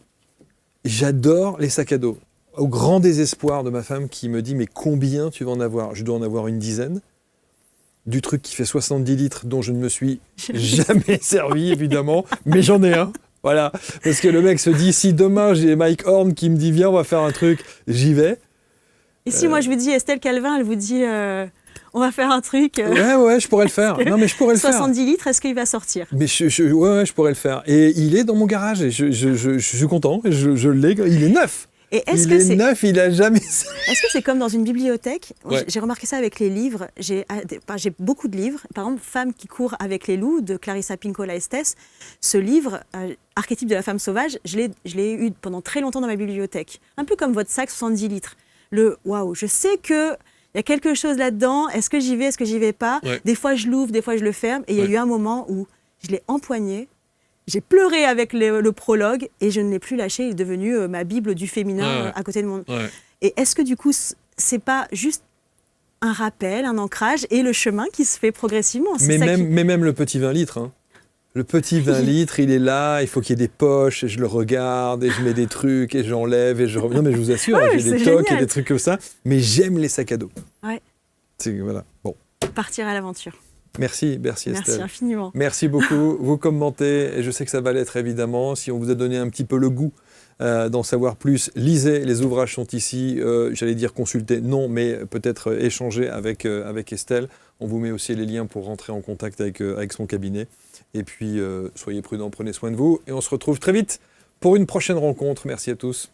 J'adore les sacs à dos. Au grand désespoir de ma femme qui me dit « Mais combien tu vas en avoir ?» Je dois en avoir une dizaine. Du truc qui fait 70 litres dont je ne me suis jamais servi, évidemment, mais j'en ai un. Voilà, parce que le mec se dit, si demain j'ai Mike Horn qui me dit, viens, on va faire un truc, j'y vais. Et si moi je vous dis, Estelle Calvin, elle vous dit, on va faire un truc. Ouais, je pourrais le faire. Non, mais je pourrais le 70 faire. 70 litres, est-ce qu'il va sortir? Mais je pourrais le faire. Et il est dans mon garage, et je suis content, et je l'ai, il est neuf. Et il est neuf, il a jamais... Est-ce que c'est comme dans une bibliothèque? Ouais. J'ai remarqué ça avec les livres. J'ai beaucoup de livres. Par exemple, Femme qui court avec les loups de Clarissa Pinkola Estés. Ce livre, Archétype de la femme sauvage, je l'ai eu pendant très longtemps dans ma bibliothèque. Un peu comme votre sac 70 litres. Waouh, je sais qu'il y a quelque chose là-dedans. Est-ce que j'y vais, est-ce que j'y vais pas? Des fois, je l'ouvre, des fois, je le ferme. Et il y a eu un moment où je l'ai empoigné. J'ai pleuré avec le prologue et je ne l'ai plus lâché. Il est devenu ma Bible du féminin à côté de mon... Ouais. Et est-ce que du coup, c'est pas juste un rappel, un ancrage et le chemin qui se fait progressivement? Mais même le petit 20 litres. Hein. Le petit 20 litres, il est là, il faut qu'il y ait des poches et je le regarde et je mets des trucs et j'enlève et je reviens. Non mais je vous assure, j'ai des tocs et des trucs comme ça. Mais j'aime les sacs à dos. Ouais. Voilà. Bon. Partir à l'aventure. Merci Merci Estelle. infiniment. Merci beaucoup. Vous commentez, et je sais que ça va l'être évidemment. Si on vous a donné un petit peu le goût d'en savoir plus, lisez, les ouvrages sont ici. J'allais dire consulter, non, mais peut-être échanger avec Estelle. On vous met aussi les liens pour rentrer en contact avec son cabinet. Et puis, soyez prudents, prenez soin de vous. Et on se retrouve très vite pour une prochaine rencontre. Merci à tous.